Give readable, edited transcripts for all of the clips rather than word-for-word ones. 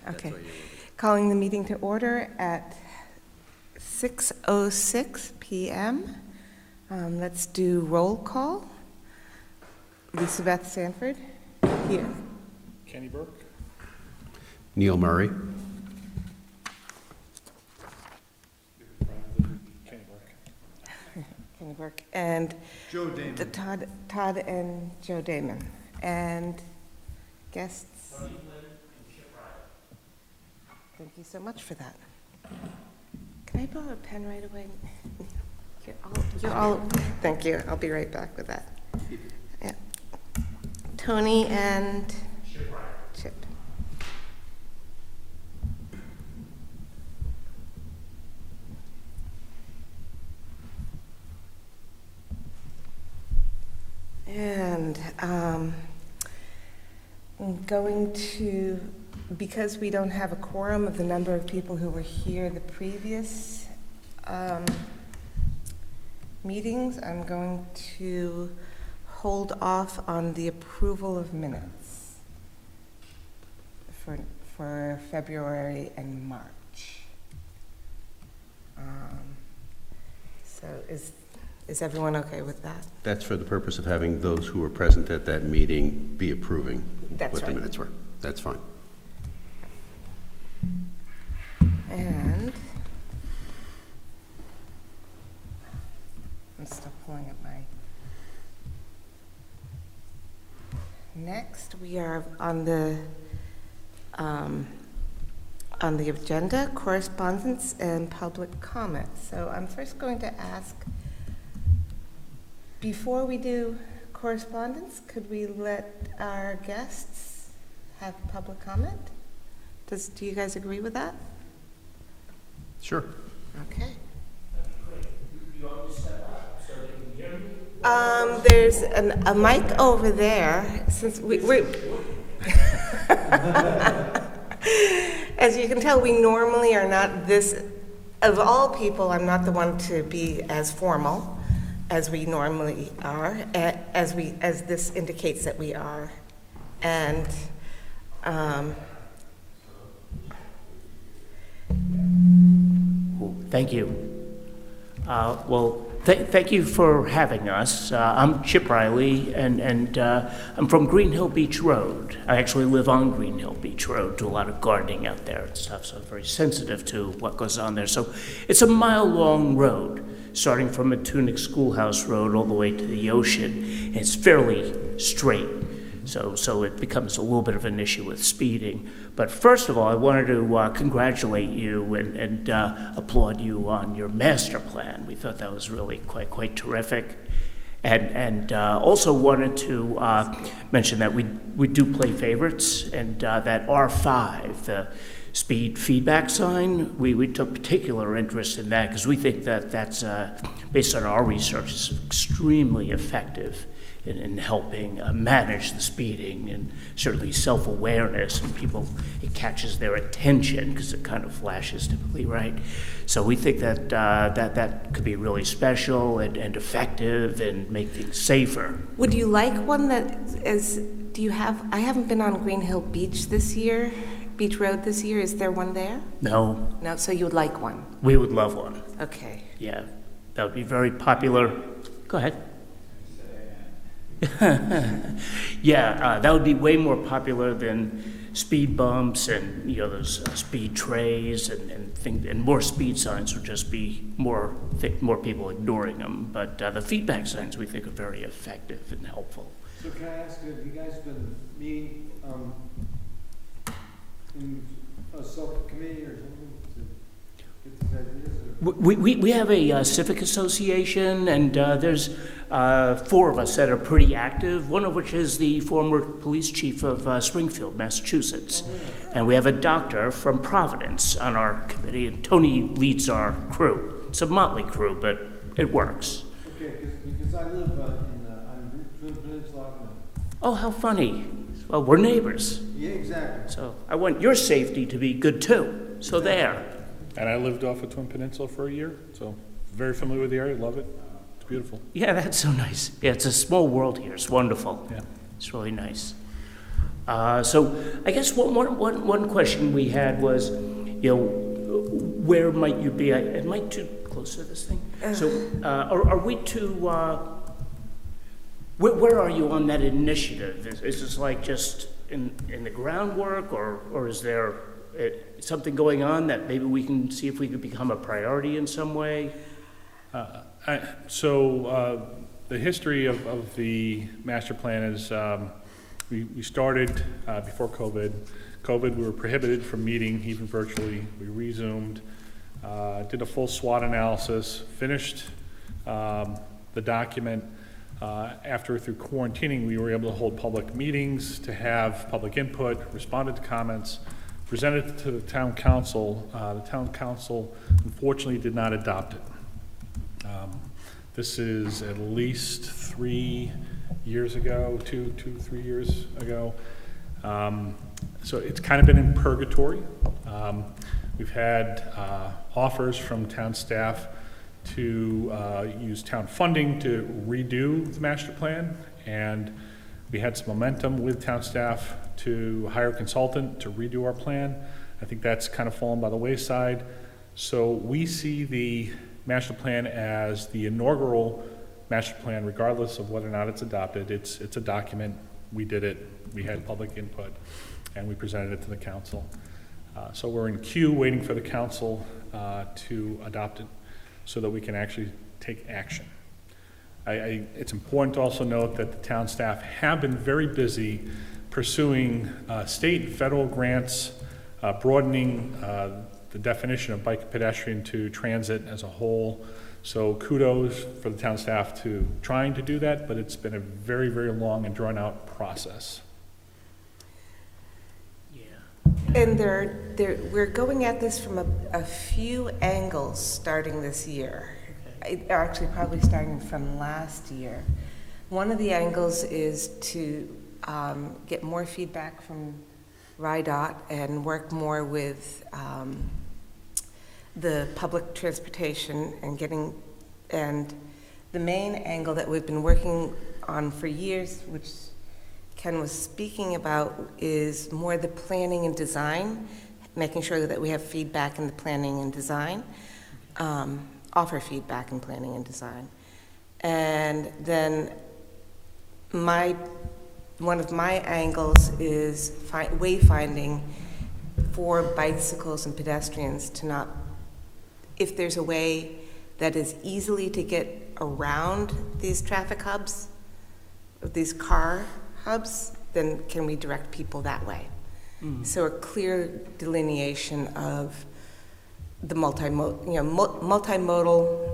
Okay. Calling the meeting to order at 6:06 p.m. Let's do roll call. Lisa Beth Sanford, here. Kenny Burke. Neil Murray. Kenny Burke. Kenny Burke, and Joe Damon. Todd and Joe Damon. And guests. Thank you so much for that. Can I borrow a pen right away? You're all, thank you. I'll be right back with that. Yeah. Tony and Chip. And I'm going to, because we don't have a quorum of the number of people who were here the previous meetings, I'm going to hold off on the approval of minutes for February and March. So is everyone okay with that? That's for the purpose of having those who were present at that meeting be approving That's what right. the minutes were. That's fine. And I'm still pulling up my. Next, we are on the agenda, correspondence and public comments. So I'm first going to ask, before we do correspondence, could we let our guests have public comment? Do you guys agree with that? Sure. Okay. There's a mic over there, since we're as you can tell, we normally are not this, of all people, I'm not the one to be as formal as we normally are, as this indicates that we are. And Thank you. Thank you for having us. I'm Chip Riley, and I'm from Green Hill Beach Road. I actually live on Green Hill Beach Road, do a lot of gardening out there and stuff, so I'm very sensitive to what goes on there. So it's a mile-long road, starting from a Tunic Schoolhouse Road all the way to the ocean. And it's fairly straight. So it becomes a little bit of an issue with speeding. But first of all, I wanted to congratulate you and applaud you on your master plan. We thought that was really quite terrific. And also wanted to mention that we do play favorites, and that R5, the speed feedback sign, we took particular interest in that because we think that that's, based on our research, is extremely effective in helping manage the speeding, and certainly self-awareness, and people, it catches their attention because it kind of flashes typically, right? So we think that that could be really special and effective and make things safer. would you like one that is, I haven't been on Green Hill Beach Beach Road this year. Is there one there? No, No, so you would like one? we would love one. Okay. Yeah, that would be very popular. Go ahead. Yeah, that would be way more popular than speed bumps and those speed trays and more speed signs would just be more people ignoring them. But the feedback signs we think are very effective and helpful. So can I ask, have you guys been meeting in a subcommittee or something to get these ideas? We have a civic association, and there's 4 of us that are pretty active, one of which is the former police chief of Springfield, Massachusetts. And we have a doctor from Providence on our committee, and Tony leads our crew. It's a motley crew, but it works. Okay, because I live on Twin Peninsula. Oh, how funny. Well, we're neighbors, Yeah, exactly. so I want your safety to be good too. So there. And I lived off of Twin Peninsula for a year, so very familiar with the area, love it. It's beautiful. Yeah, that's so nice. Yeah, it's a small world here. It's wonderful. Yeah. It's really nice. So I guess one question we had was, where might you be? Am I too close to this thing? So are we too, where are you on that initiative? Is this like just in the groundwork, or is there something going on that maybe we can see if we could become a priority in some way? The history of the master plan is we started before COVID. We were prohibited from meeting even virtually. We resumed, did a full SWOT analysis, finished the document. After, through quarantining, we were able to hold public meetings, to have public input, responded to comments, presented it to the town council. The town council unfortunately did not adopt it. This is at least 3 years ago, 3 years ago. So it's kind of been in purgatory. We've had offers from town staff to use town funding to redo the master plan, and we had some momentum with town staff to hire a consultant to redo our plan. I think that's kind of fallen by the wayside. So we see the master plan as the inaugural master plan, regardless of whether or not it's adopted. It's a document. We did it. We had public input, and we presented it to the council. So we're in queue waiting for the council to adopt it so that we can actually take action. It's important to also note that the town staff have been very busy pursuing state and federal grants, broadening the definition of bike and pedestrian to transit as a whole. So kudos for the town staff to trying to do that, but it's been a very, very long and drawn out process. And we're going at this from a few angles starting this year. Actually, probably starting from last year. One of the angles is to get more feedback from RIDOT and work more with the public transportation and the main angle that we've been working on for years, which Ken was speaking about, is more the planning and design, making sure that we have feedback in the planning and design, offer feedback in planning and design. And then one of my angles is wayfinding for bicycles and pedestrians to not, if there's a way that is easily to get around these traffic hubs, these car hubs, then can we direct people that way? So a clear delineation of the multimodal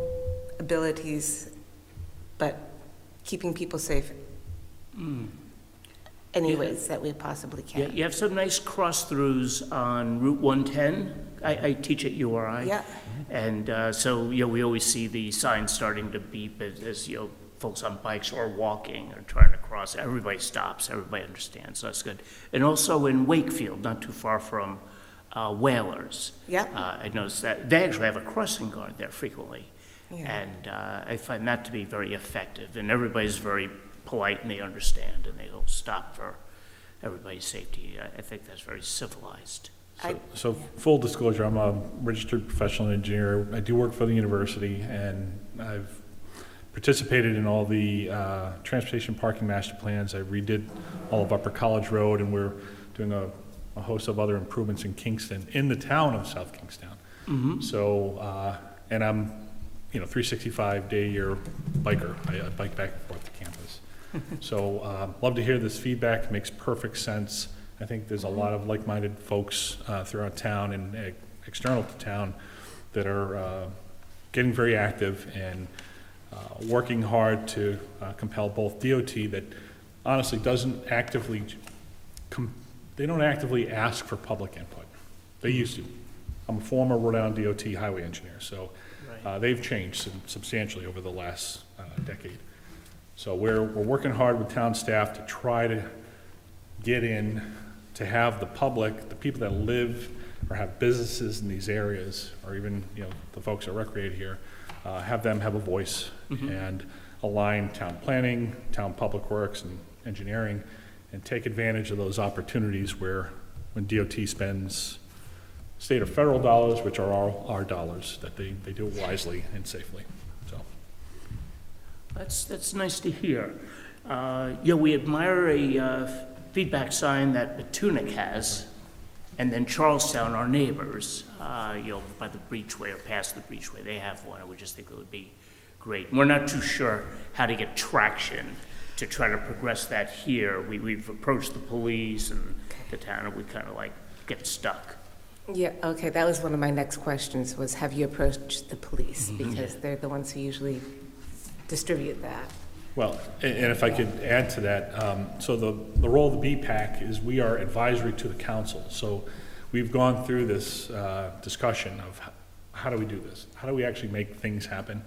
abilities, but keeping people safe any ways that we possibly can. Yeah, you have some nice cross-throughs on Route 110. I teach at URI. Yeah. And so, we always see the signs starting to beep as folks on bikes or walking or trying to cross. Everybody stops. Everybody understands. So that's good. And also in Wakefield, not too far from Whalers. Yeah. I noticed that they actually have a crossing guard there frequently. Yeah. And I find that to be very effective. And everybody's very polite and they understand and they don't stop for everybody's safety. I think that's very civilized. So full disclosure, I'm a registered professional engineer. I do work for the university, and I've participated in all the transportation parking master plans. I redid all of Upper College Road, and we're doing a host of other improvements in Kingston, in the town of South Kingstown. So, and I'm 365-day-a-year biker. I bike back and forth to campus. So love to hear this feedback. Makes perfect sense. I think there's a lot of like-minded folks throughout town and external to town that are getting very active and working hard to compel both DOT, that honestly doesn't actively, they don't actively ask for public input. They used to. I'm a former Rhode Island DOT highway engineer, so they've changed substantially over the last decade. So we're working hard with town staff to try to get in, to have the public, the people that live or have businesses in these areas, or even the folks that recreate here, have them have a voice and align town planning, town public works, and engineering, and take advantage of those opportunities where, when DOT spends state or federal dollars, which are all our dollars, that they do it wisely and safely, so. That's nice to hear. We admire a feedback sign that Matunic has, and then Charlestown, our neighbors, by the breachway or past the breachway, they have one. We just think it would be great. We're not too sure how to get traction to try to progress that here. We've approached the police and the town, and we kind of like get stuck. Yeah, okay, that was one of my next questions, was have you approached the police? Because they're the ones who usually distribute that. Well, and if I could add to that, so the role of the BPAC is we are advisory to the council. So we've gone through this discussion of how do we do this? How do we actually make things happen?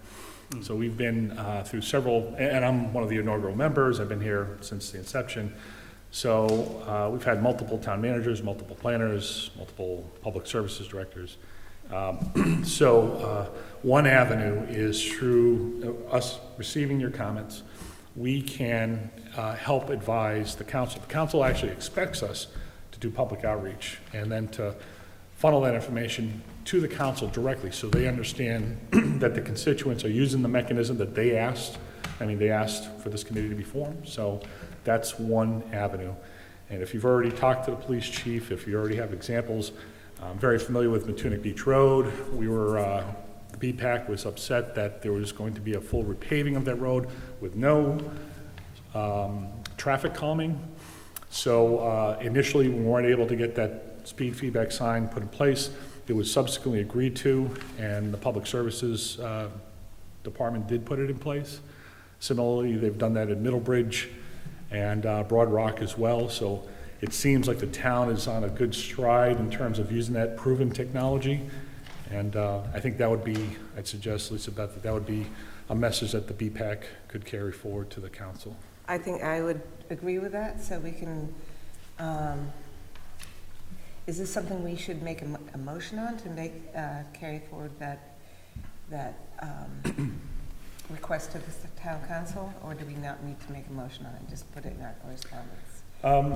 So we've been through several, and I'm one of the inaugural members. I've been here since the inception. So we've had multiple town managers, multiple planners, multiple public services directors. One avenue is through us receiving your comments. We can help advise the council. The council actually expects us to do public outreach and then to funnel that information to the council directly so they understand that the constituents are using the mechanism that they asked. I mean, they asked for this committee to be formed, so that's one avenue. And if you've already talked to the police chief, if you already have examples, I'm very familiar with Matunic Beach Road. The BPAC was upset that there was going to be a full repaving of that road with no traffic calming. So initially, we weren't able to get that speed feedback sign put in place. It was subsequently agreed to, and the Public Services Department did put it in place. Similarly, they've done that at Middlebridge and Broad Rock as well. So it seems like the town is on a good stride in terms of using that proven technology. And I think that would be, I'd suggest, Lisa Beth, that would be a message that the BPAC could carry forward to the council. I think I would agree with that, so we can, is this something we should make a motion on to make, carry forward that request to the town council, or do we not need to make a motion on it, just put it in our correspondence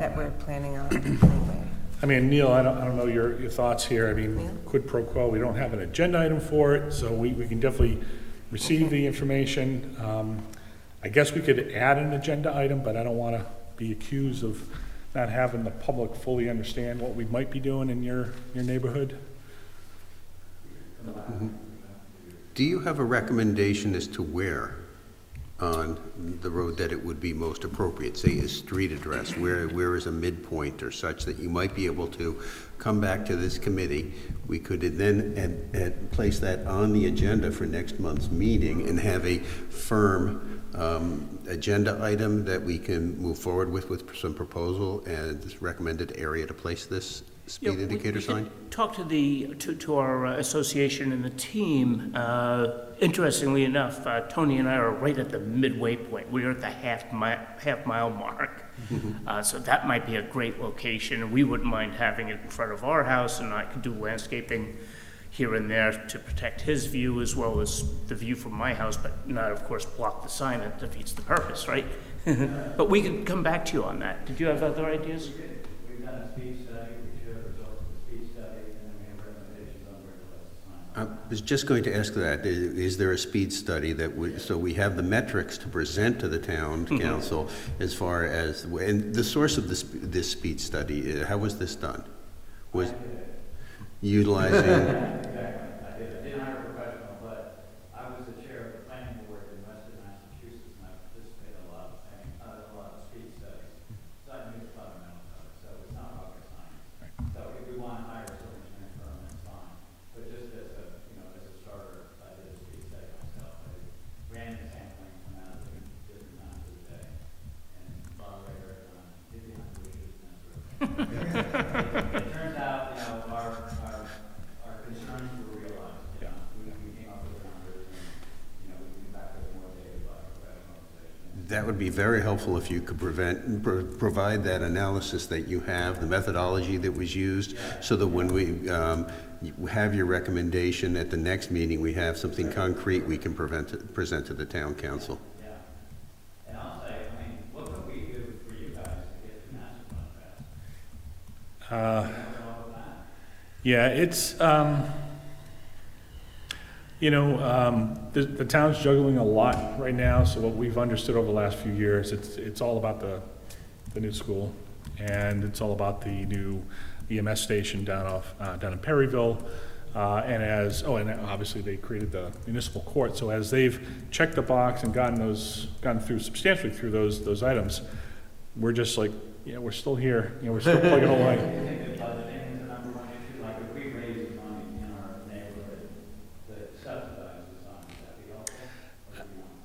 that we're planning on anyway? I mean, Neil, I don't know your thoughts here. I mean, quid pro quo, we don't have an agenda item for it, so we can definitely receive the information. I guess we could add an agenda item, but I don't want to be accused of not having the public fully understand what we might be doing in your neighborhood. Do you have a recommendation as to where on the road that it would be most appropriate, say a street address, where is a midpoint or such that you might be able to come back to this committee? We could then place that on the agenda for next month's meeting and have a firm agenda item that we can move forward with some proposal and this recommended area to place this speed indicator sign? Talk to our association and the team. Interestingly enough, Tony and I are right at the midway point. We're at the half mile mark. So that might be a great location. We wouldn't mind having it in front of our house, and I could do landscaping here and there to protect his view as well as the view from my house, but not, of course, block the sign. That defeats the purpose, right? But we can come back to you on that. Did you have other ideas? We've done a speed study, we showed results of the speed study, and then we have recommendations on where to place the sign. I was just going to ask that. Is there a speed study that would, so we have the metrics to present to the town council as far as, and the source of this speed study, how was this done? Was utilizing? Exactly, I didn't hire a professional, but I was the chair of the planning board in Western Massachusetts, and I participated in a lot of speed studies. So I knew the fundamentals of it, so it's not rocket science. So if we want to hire a civil engineering firm, that's fine. But just as a starter, I did a speed study myself. I ran the sampling from out of different times of the day, and brought away did behind the bushes and that sort of thing. It turns out, our concerns were realized. We came up with the numbers, and we came back with more data by our professional organization. That would be very helpful if you could provide that analysis that you have, the methodology that was used, so that when we have your recommendation at the next meeting, we have something concrete we can present to the town council. Yeah. And I'll say, what can we do for you guys to get to now? Yeah, it's, the town's juggling a lot right now, so what we've understood over the last few years, it's all about the new school, and it's all about the new EMS station down in Perryville, and obviously they created the municipal court, so as they've checked the box and gotten through substantially through those items, we're just like, yeah, we're still here, we're still plugging away. I think that budgeting is the number one issue, like if we raise money in our neighborhood that subsidizes something, that'd be helpful.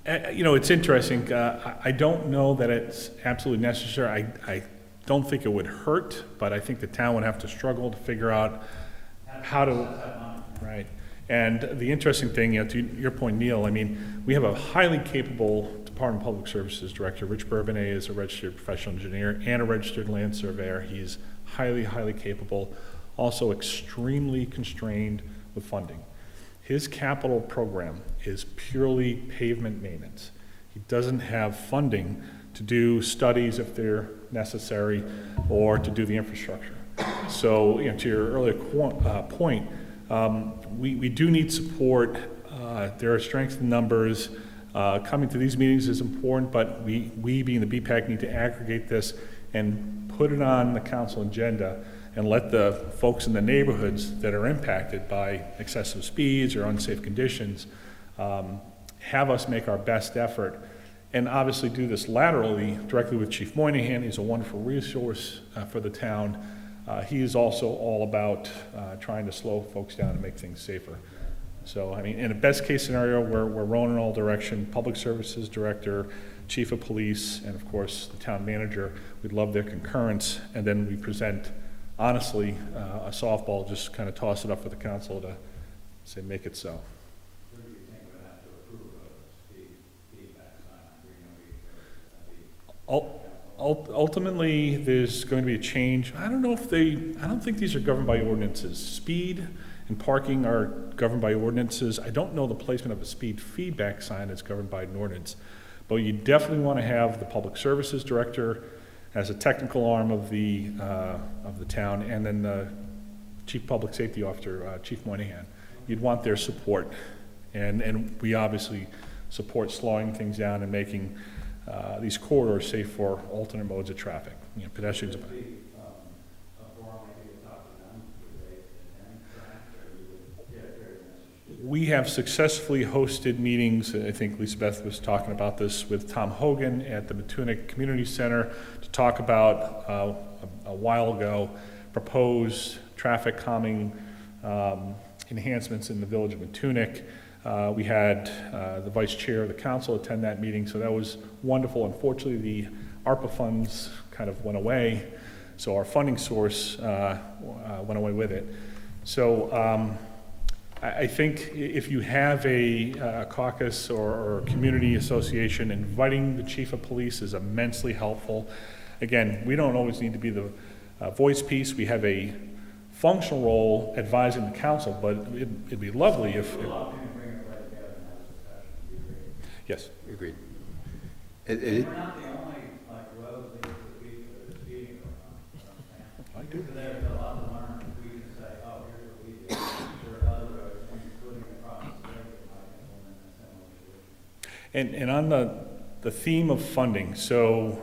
Or do you want- It's interesting. I don't know that it's absolutely necessary. I don't think it would hurt, but I think the town would have to struggle to figure out how to. Right. And the interesting thing, to your point, Neil, I mean, we have a highly capable Department of Public Services Director. Rich Bourbonnais is a registered professional engineer and a registered land surveyor. He's highly, highly capable, also extremely constrained with funding. His capital program is purely pavement maintenance. He doesn't have funding to do studies if they're necessary or to do the infrastructure. So, to your earlier point, we do need support. There are strengths in numbers. Coming to these meetings is important, but we being the BPAC need to aggregate this and put it on the council agenda and let the folks in the neighborhoods that are impacted by excessive speeds or unsafe conditions have us make our best effort, and obviously do this laterally directly with Chief Moynihan. He's a wonderful resource for the town. He is also all about trying to slow folks down and make things safer. So, I mean, in a best case scenario, we're rowing in all direction. Public Services Director, Chief of Police, and of course the town manager. We'd love their concurrence, and then we present, honestly, a softball, just kind of toss it up for the council to say, make it so. Who do you think would have to approve a speed feedback sign on Green Hill Beach Road? Ultimately, there's going to be a change. I don't think these are governed by ordinances. Speed and parking are governed by ordinances. I don't know the placement of a speed feedback sign is governed by an ordinance. But you definitely want to have the Public Services Director as a technical arm of the town, and then the Chief Public Safety Officer, Chief Moynihan. You'd want their support. And we obviously support slowing things down and making these corridors safe for alternate modes of traffic, pedestrians. We have successfully hosted meetings. I think Lisa Beth was talking about this with Tom Hogan at the Matunic Community Center to talk about a while ago proposed traffic calming enhancements in the village of Matunic. We had the vice chair of the council attend that meeting, so that was wonderful. Unfortunately, the ARPA funds kind of went away, so our funding source went away with it. So I think if you have a caucus or community association, inviting the chief of police is immensely helpful. Again, we don't always need to be the voice piece. We have a functional role advising the council, but it'd be lovely if. Yes. Agreed. We're not the only, road leads to the beach that is speeding going on. I do. There's a lot to learn if we can say, oh, here's what we do. There are other roads, including across the state, that might implement a similar solution. And on the theme of funding, so,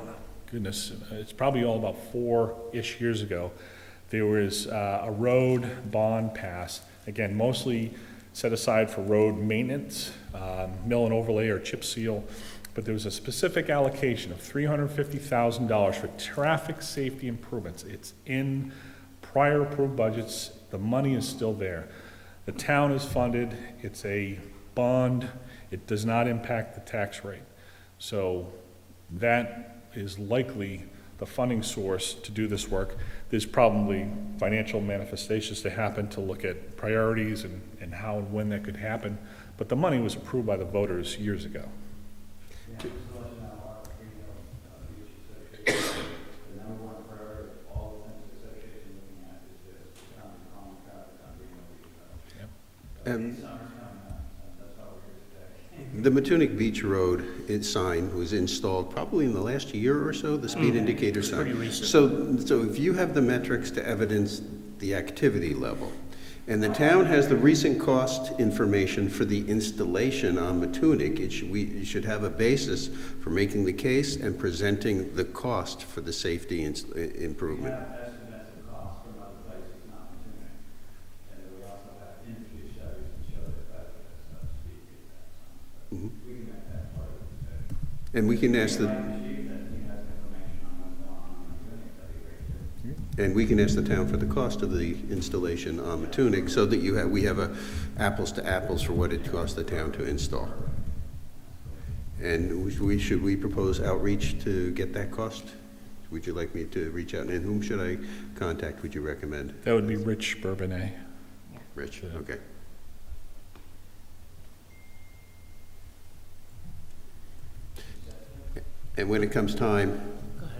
goodness, it's probably all about 4-ish years ago, there was a road bond passed, again, mostly set aside for road maintenance, mill and overlay or chip seal, but there was a specific allocation of $350,000 for traffic safety improvements. It's in prior approved budgets. The money is still there. The town is funded. It's a bond. It does not impact the tax rate. So that is likely the funding source to do this work. There's probably financial manifestations to happen to look at priorities and how and when that could happen, but the money was approved by the voters years ago. Yeah, just to let you know, our Green Hill Beach Association, the number one priority of all the things the association is looking at is just common traffic on Green Hill Beach Road. Yep. These summers coming up, that's why we're here today. The Matunic Beach Road sign was installed probably in the last year or so, the speed indicator sign. pretty recent. So if you have the metrics to evidence the activity level, and the town has the recent cost information for the installation on Matunic, we should have a basis for making the case and presenting the cost for the safety improvement. We have estimates of costs from other places, not Matunic. And we also have industry studies that show the effectiveness of speed feedback signs. Mhm. We can make that part of the decision. And we can ask If the, the chief that he has information on what's going on Matunic, that'd be great too. and we can ask the town for the cost of the installation on Matunic, so that we have a apples to apples for what it costs the town to install. And should we propose outreach to get that cost? Would you like me to reach out, and whom should I contact, would you recommend? That would be Rich Bourbonnais. Rich, Yeah. okay. And when it comes time,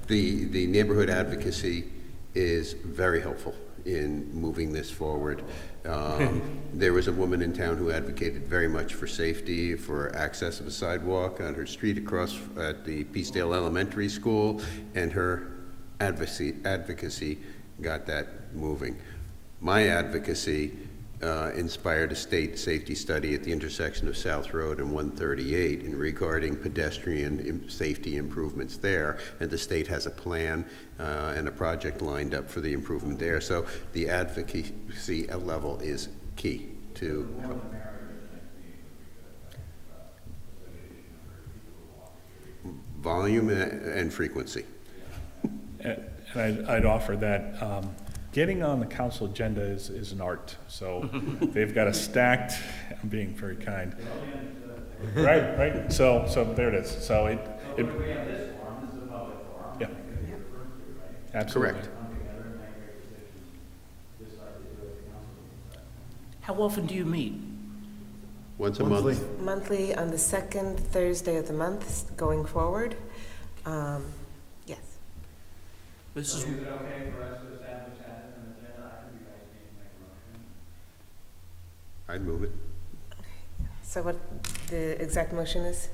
the neighborhood advocacy is very helpful in moving this forward. There was a woman in town who advocated very much for safety, for access of a sidewalk on her street across at the Peacedale Elementary School, and her advocacy got that moving. My advocacy inspired a state safety study at the intersection of South Road and 138 in regarding pedestrian safety improvements there, and the state has a plan and a project lined up for the improvement there. So the advocacy level is key to. Volume and frequency. And I'd offer that getting on the council agenda is an art. So they've got a stacked, I'm being very kind. Right. So there it is. So We have this forum, this is a public forum. Yeah. It can be referred to, right? Absolutely. Correct. Come together and make great decisions, just like they do at the council. How often do you meet? Once a month. Monthly on the second Thursday of the month going forward. Yes. This is, Is it okay for us to establish that as an agenda item? You guys need to make a motion. I'd move it. So what the exact motion is?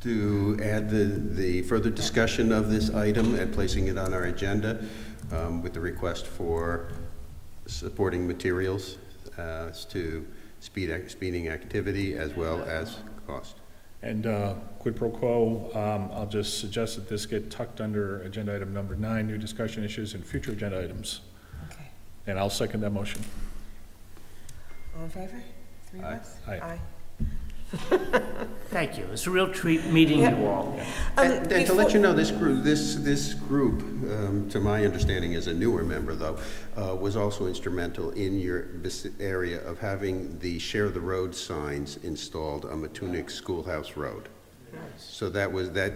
To add the further discussion of this item and placing it on our agenda with the request for supporting materials as to speeding activity as well as cost. And quid pro quo, I'll just suggest that this get tucked under agenda item number 9, new discussion issues and future agenda items. Okay. And I'll second that motion. All in favor? Three of Aye. us? Aye. thank you. It's a real treat meeting Yeah. you all. And to before- let you know, this group, to my understanding as a newer member though, was also instrumental in your area of having the share the road signs installed on Matunic Schoolhouse Road. So that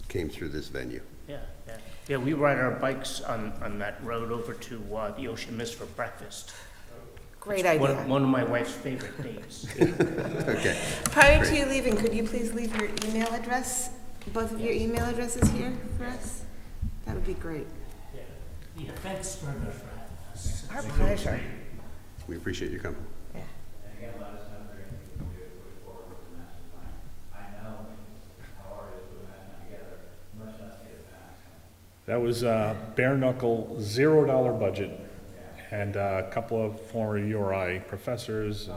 came through this venue. Yeah, yeah. Yeah, we ride our bikes on that road over to the Ocean Mist for breakfast. Great It's idea. one of my wife's favorite days. Okay. Prior to you leaving, could you please leave your email address, both of your email addresses here for us? That would be great. Yeah, thanks very much for having us. Our pleasure. We appreciate you coming. Yeah. And again, let us know if there's anything we can do to push forward with the master plan. I know how hard it is to put a master plan together, much less get it passed. That was bare knuckle, $0 budget, and a couple of former URI professors.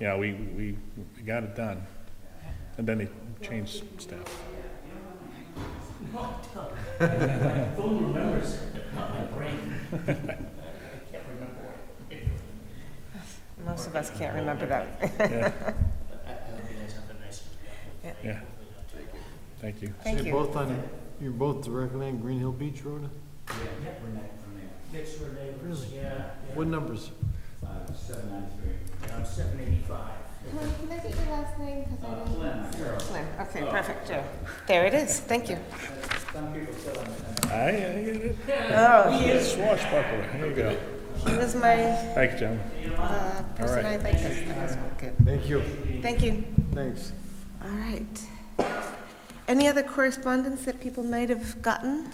Yeah, we got it done. And then they changed staff. Phone remembers, not my brain. I can't remember it. Most of us can't remember that. Yeah, I hope you guys have a nice day. yeah. Thank you. Thank you. You're both directly on Green Hill Beach Road? Next door neighbors, yeah. What numbers? 793. 785. Can I get your last name? 'Cause I didn't- Flynn. Flynn. Okay, perfect, Joe. There it is. Thank you. Some people still understand. I get it. Oh, Swashbuckler. There you go. he was my Thanks, gentlemen. person I right. liked. That was good. Thank you. Thank you. Thanks. All right. Any other correspondence that people might have gotten?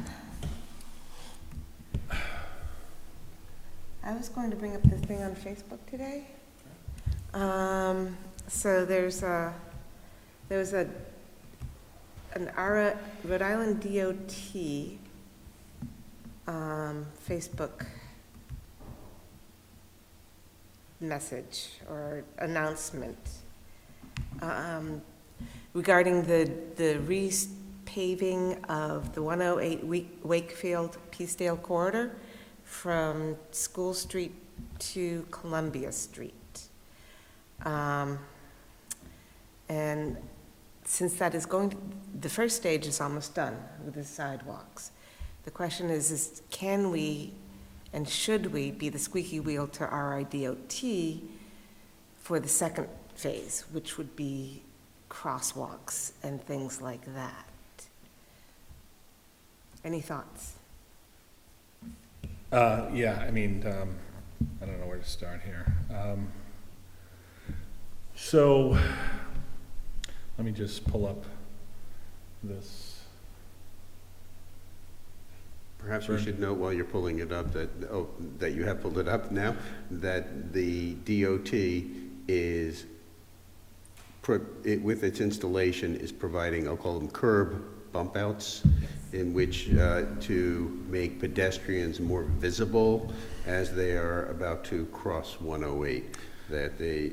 I was going to bring up this thing on Facebook today. So there's There was an Rhode Island DOT Facebook message or announcement regarding the repaving of the 108 Wakefield Peacedale corridor from School Street to Columbia Street. And since that is the first stage is almost done with the sidewalks. The question is can we and should we be the squeaky wheel to RIDOT for the second phase, which would be crosswalks and things like that? Any thoughts? Yeah, I mean, I don't know where to start here. So, let me just pull up this. Perhaps we should note while you're pulling it up that you have pulled it up now, that the DOT is, with its installation, is providing, I'll call them curb bump outs, in which to make pedestrians more visible as they are about to cross 108. That they,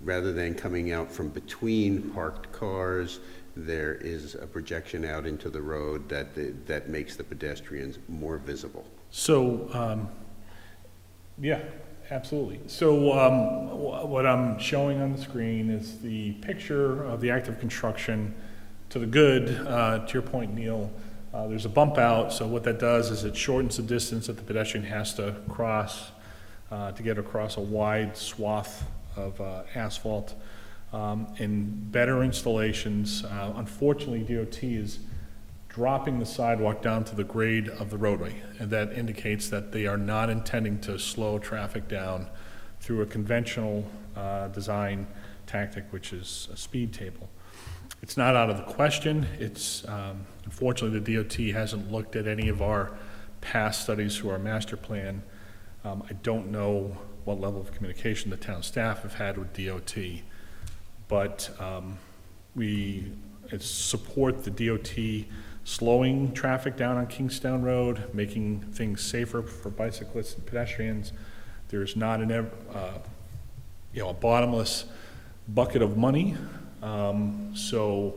rather than coming out from between parked cars, there is a projection out into the road that makes the pedestrians more visible. So, yeah, absolutely. So what I'm showing on the screen is the picture of the active construction. To the good, to your point, Neil, there's a bump out. So what that does is it shortens the distance that the pedestrian has to cross to get across a wide swath of asphalt. In better installations, unfortunately, DOT is dropping the sidewalk down to the grade of the roadway, and that indicates that they are not intending to slow traffic down through a conventional design tactic, which is a speed table. It's not out of the question. It's unfortunately the DOT hasn't looked at any of our past studies through our master plan. I don't know what level of communication the town staff have had with DOT. But we support the DOT slowing traffic down on Kingstown Road, making things safer for bicyclists and pedestrians. There's not a bottomless bucket of money. So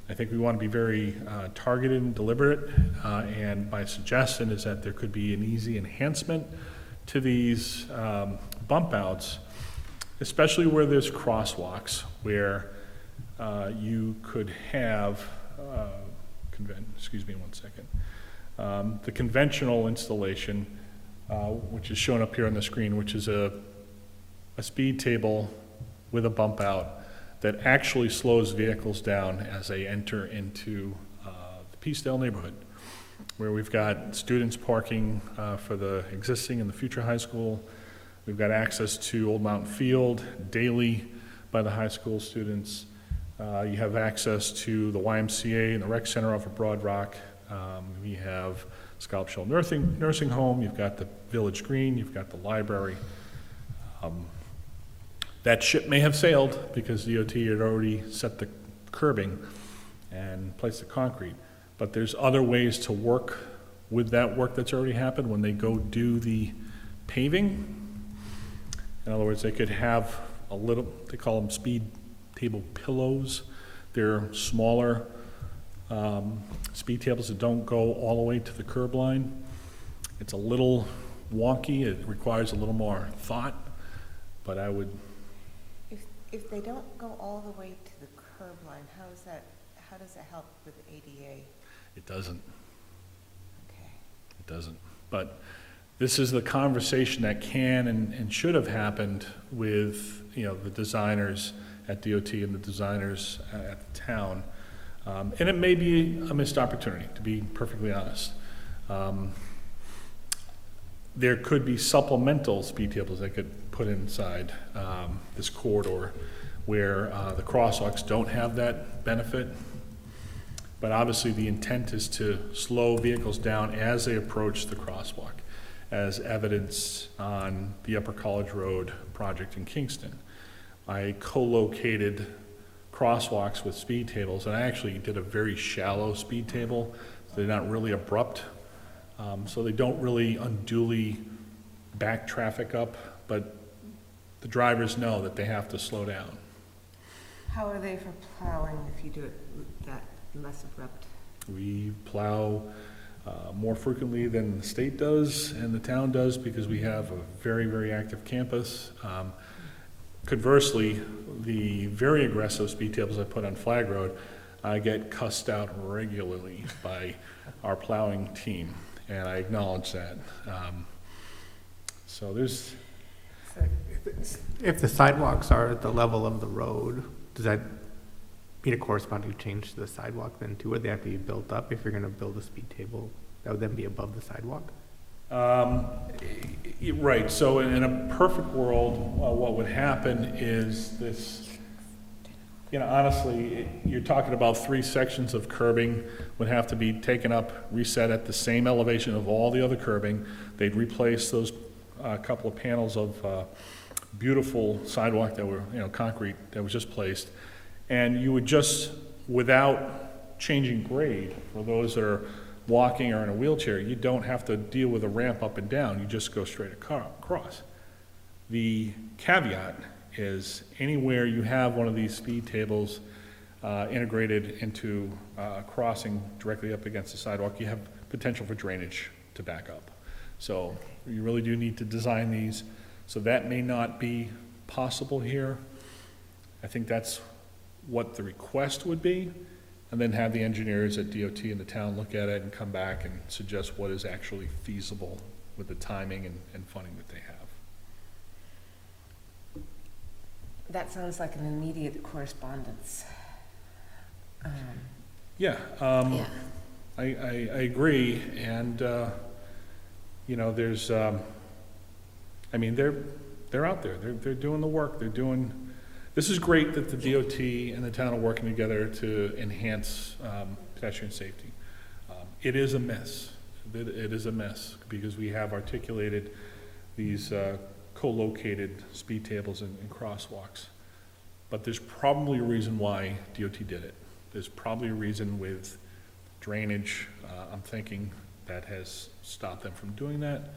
I think we want to be very targeted and deliberate. And my suggestion is that there could be an easy enhancement to these bump outs, especially where there's crosswalks, where you could have, excuse me one second, the conventional installation, which is shown up here on the screen, which is a speed table with a bump out that actually slows vehicles down as they enter into the Peacedale neighborhood, where we've got students parking for the existing and the future high school. We've got access to Old Mountain Field daily by the high school students. You have access to the YMCA and the rec center off of Broad Rock. We have Scalp Shell Nursing Home. You've got the Village Green. You've got the library. That ship may have sailed because DOT had already set the curbing and placed the concrete. But there's other ways to work with that work that's already happened when they go do the paving. In other words, they could have a little, they call them speed table pillows. They're smaller speed tables that don't go all the way to the curb line. It's a little wonky. It requires a little more thought, but I would. If they don't go all the way to the curb line, how does that help with ADA? It doesn't. Okay. It doesn't. But this is the conversation that can and should have happened with, the designers at DOT and the designers at the town. And it may be a missed opportunity, to be perfectly honest. There could be supplemental speed tables that could put inside this corridor where the crosswalks don't have that benefit. But obviously the intent is to slow vehicles down as they approach the crosswalk, as evidenced on the Upper College Road project in Kingston. I co-located crosswalks with speed tables, and I actually did a very shallow speed table. So they're not really abrupt, so they don't really unduly back traffic up, but the drivers know that they have to slow down. How are they for plowing if you do it that less abrupt? We plow more frequently than the state does and the town does because we have a very, very active campus. Conversely, the very aggressive speed tables I put on Flag Road, I get cussed out regularly by our plowing team, and I acknowledge that. So there's, So, If the sidewalks are at the level of the road, does that mean a corresponding change to the sidewalk then too? Would they have to be built up if you're gonna build a speed table? That would then be above the sidewalk? right, so in a perfect world, what would happen is this, honestly, you're talking about 3 sections of curbing would have to be taken up, reset at the same elevation of all the other curbing. They'd replace those couple of panels of beautiful sidewalk that were, concrete that was just placed. And you would just, without changing grade, for those that are walking or in a wheelchair, you don't have to deal with a ramp up and down, you just go straight across. The caveat is anywhere you have one of these speed tables integrated into a crossing directly up against the sidewalk, you have potential for drainage to back up. So you really do need to design these, so that may not be possible here. I think that's what the request would be, and then have the engineers at DOT and the town look at it and come back and suggest what is actually feasible with the timing and funding that they have. that sounds like an immediate correspondence. Yeah, Yeah. I agree, and, there's, they're out there, they're doing the work, this is great that the DOT and the town are working together to enhance pedestrian safety. It is a mess, it is a mess, because we have articulated these co-located speed tables and crosswalks. But there's probably a reason why DOT did it. There's probably a reason with drainage, I'm thinking, that has stopped them from doing that.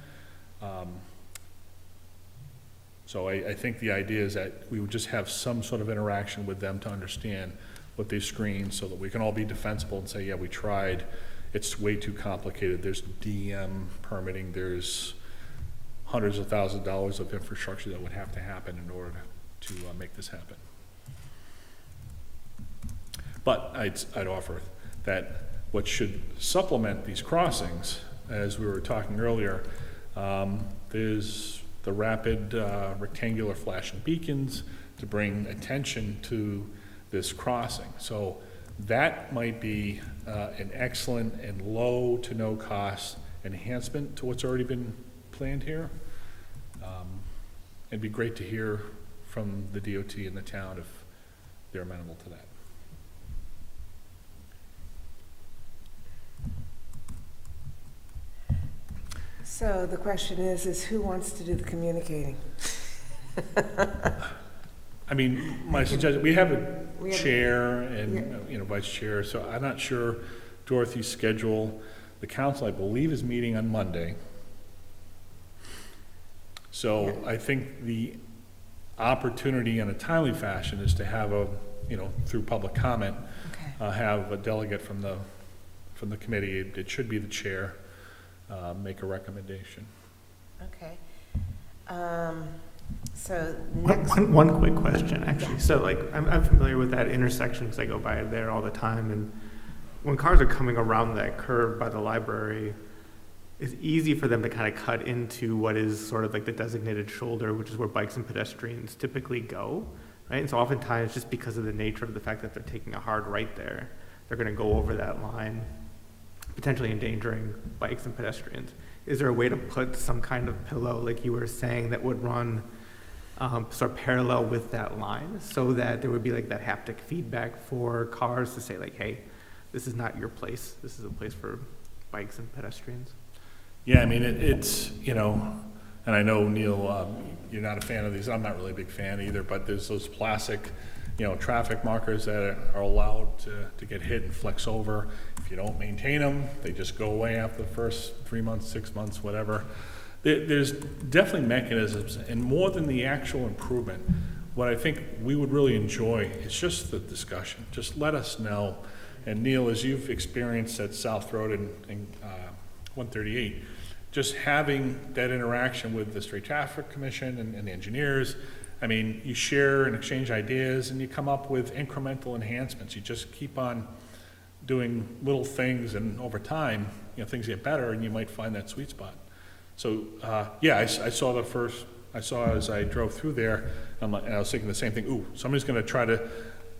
So I think the idea is that we would just have some sort of interaction with them to understand what they screened so that we can all be defensible and say, yeah, we tried, it's way too complicated, there's DM permitting, there's hundreds of thousands of dollars of infrastructure that would have to happen in order to make this happen. But I'd offer that what should supplement these crossings, as we were talking earlier, there's the rapid rectangular flashing beacons to bring attention to this crossing. So that might be an excellent and low to no cost enhancement to what's already been planned here. It'd be great to hear from the DOT and the town if they're amenable to that. So the question is who wants to do the communicating? My suggestion, we have a We have- chair and, vice chair, so I'm not sure Dorothy's schedule. The council, I believe, is meeting on Monday. So Yeah. I think the opportunity in a timely fashion is to have through public comment, Okay. have a delegate from the committee, it should be the chair, make a recommendation. Okay. So next, One quick question, actually. So, I'm familiar with that intersection because I go by there all the time. And when cars are coming around that curve by the library, it's easy for them to kind of cut into what is sort of like the designated shoulder, which is where bikes and pedestrians typically go, right? And so oftentimes, just because of the nature of the fact that they're taking a hard right there, they're going to go over that line, potentially endangering bikes and pedestrians. Is there a way to put some kind of pillow, like you were saying, that would run sort of parallel with that line so that there would be like that haptic feedback for cars to say like, hey, this is not your place. This is a place for bikes and pedestrians. Yeah, it's, and I know, Neil, you're not a fan of these, I'm not really a big fan either, but there's those plastic traffic markers that are allowed to get hit and flex over. If you don't maintain them, they just go away after the first 3 months, 6 months, whatever. There's definitely mechanisms, and more than the actual improvement, what I think we would really enjoy is just the discussion. Just let us know. And Neil, as you've experienced at South Road and 138, just having that interaction with the Straight Traffic Commission and the engineers, I mean, you share and exchange ideas, and you come up with incremental enhancements. You just keep on doing little things, and over time, things get better, and you might find that sweet spot. So, I saw as I drove through there, and I was thinking the same thing. Ooh, somebody's going to try to,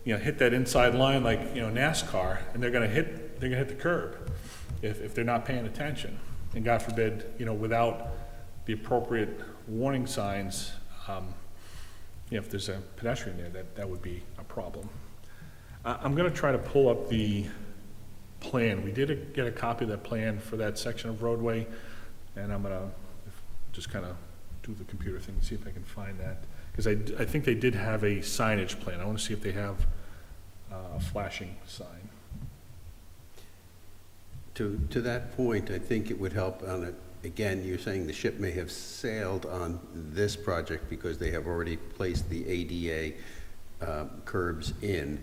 hit that inside line like NASCAR, and they're going to hit the curb if they're not paying attention. And God forbid, without the appropriate warning signs, if there's a pedestrian there, that would be a problem. I'm going to try to pull up the plan. We did get a copy of that plan for that section of roadway, and I'm going to just kind of do the computer thing and see if I can find that. Because I think they did have a signage plan. I want to see if they have a flashing sign. To that point, I think it would help on it. Again, you're saying the ship may have sailed on this project because they have already placed the ADA curbs in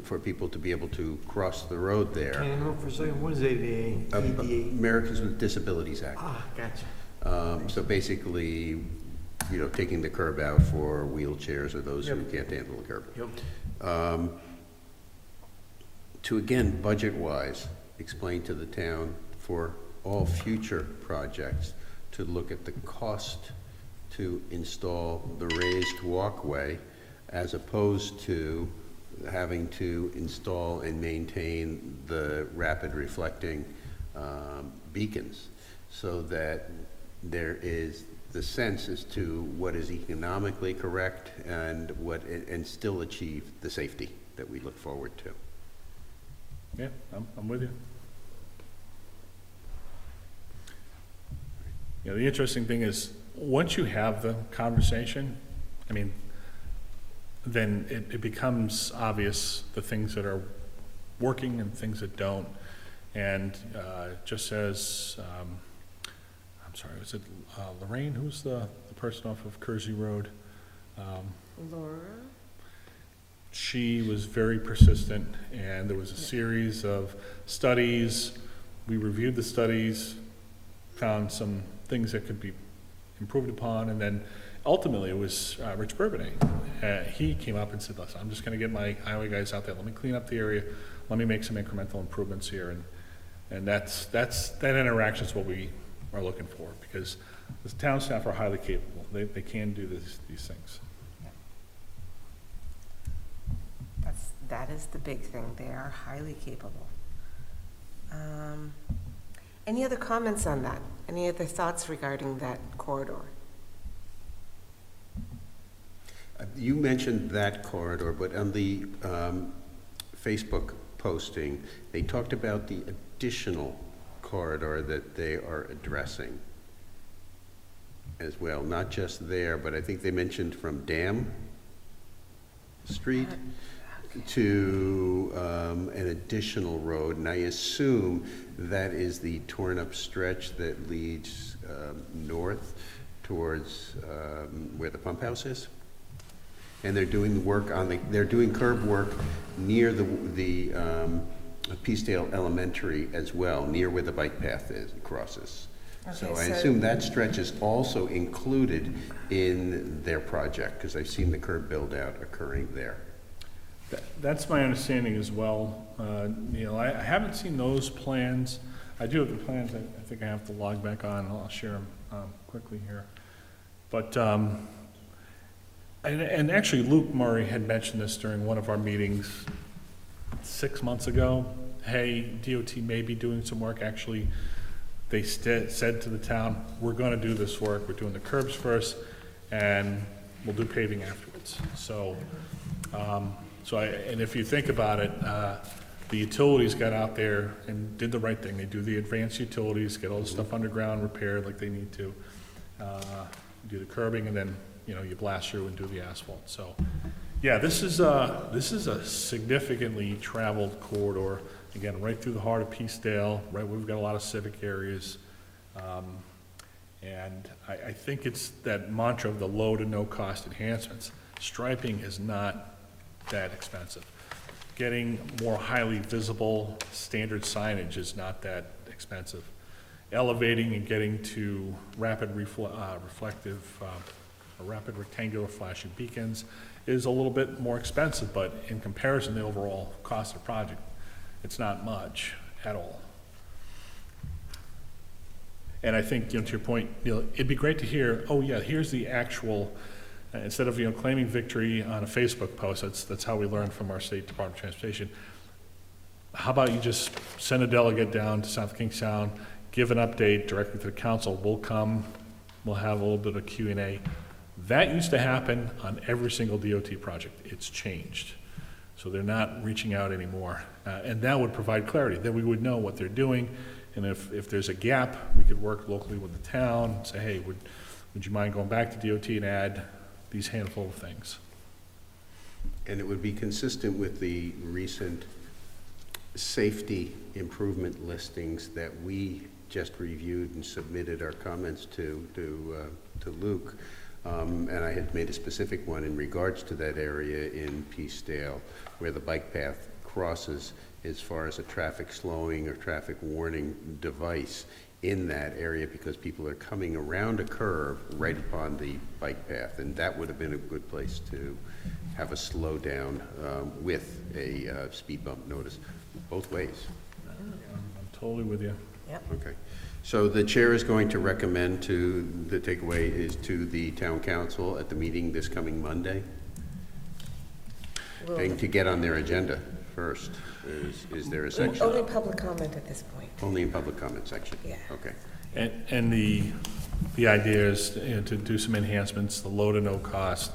for people to be able to cross the road there. Can I interrupt for a second? What is ADA? ADA? Americans with Disabilities Act. Ah, gotcha. So basically, taking the curb out for wheelchairs or those who can't handle the curb. Yep. To again, budget-wise, explain to the town for all future projects to look at the cost to install the raised walkway as opposed to having to install and maintain the rapid reflecting beacons, so that there is the sense as to what is economically correct and and still achieve the safety that we look forward to. Yeah, I'm with you. The interesting thing is, once you have the conversation, I mean, then it becomes obvious the things that are working and things that don't. And just as, I'm sorry, was it Lorraine? Who's the person off of Kersey Road? Laura? She was very persistent, and there was a series of studies. We reviewed the studies, found some things that could be improved upon, and then ultimately it was Rich Bourbonnais. He came up and said, listen, I'm just going to get my highway guys out there. Let me clean up the area. Let me make some incremental improvements here. And that interaction is what we are looking for, because the town staff are highly capable. They can do these things. That is the big thing. They are highly capable. Any other comments on that? Any other thoughts regarding that corridor? You mentioned that corridor, but on the Facebook posting, they talked about the additional corridor that they are addressing as well. Not just there, but I think they mentioned from Dam Street to an additional road, and I assume that is the torn-up stretch that leads north towards where the pump house is. And they're doing work they're doing curb work near the Peacedale Elementary as well, near where the bike path crosses. So I assume that stretch is also included in their project, because I've seen the curb build-out occurring there. That's my understanding as well, Neil. I haven't seen those plans. I do have the plans. I think I have to log back on. I'll share them quickly here. But, and actually Luke Murray had mentioned this during one of our meetings 6 months ago. Hey, DOT may be doing some work. Actually, they said to the town, we're going to do this work. We're doing the curbs first, and we'll do paving afterwards. So, and if you think about it, the utilities got out there and did the right thing. They do the advanced utilities, get all the stuff underground repaired like they need to, do the curbing, and then, you blast through and do the asphalt. So Yeah, this is a significantly traveled corridor, again, right through the heart of Peacedale, right where we've got a lot of civic areas. And I think it's that mantra of the low to no cost enhancements. Striping is not that expensive. Getting more highly visible standard signage is not that expensive. Elevating and getting to rapid reflective, rapid rectangular flashing beacons is a little bit more expensive, but in comparison to the overall cost of the project, it's not much at all. And I think, to your point, it'd be great to hear, oh yeah, here's the actual, instead of, claiming victory on a Facebook post, that's how we learned from our State Department of Transportation. How about you just send a delegate down to South Kingstown, give an update directly to the council, we'll come, we'll have a little bit of Q&A. That used to happen on every single DOT project. It's changed. So they're not reaching out anymore. And that would provide clarity. Then we would know what they're doing. And if there's a gap, we could work locally with the town, say, hey, would you mind going back to DOT and add these handful of things? And it would be consistent with the recent safety improvement listings that we just reviewed and submitted our comments to Luke. And I had made a specific one in regards to that area in Peacedale where the bike path crosses as far as a traffic slowing or traffic warning device in that area because people are coming around a curve right upon the bike path. And that would have been a good place to have a slowdown with a speed bump notice both ways. I'm totally with you. Yep. Okay. So the chair is going to recommend the takeaway is to the town council at the meeting this coming Monday, and to get on their agenda first. Is there a section? Only public comment at this point. Only in public comment section? Yeah. Okay. And the idea is to do some enhancements, the low to no cost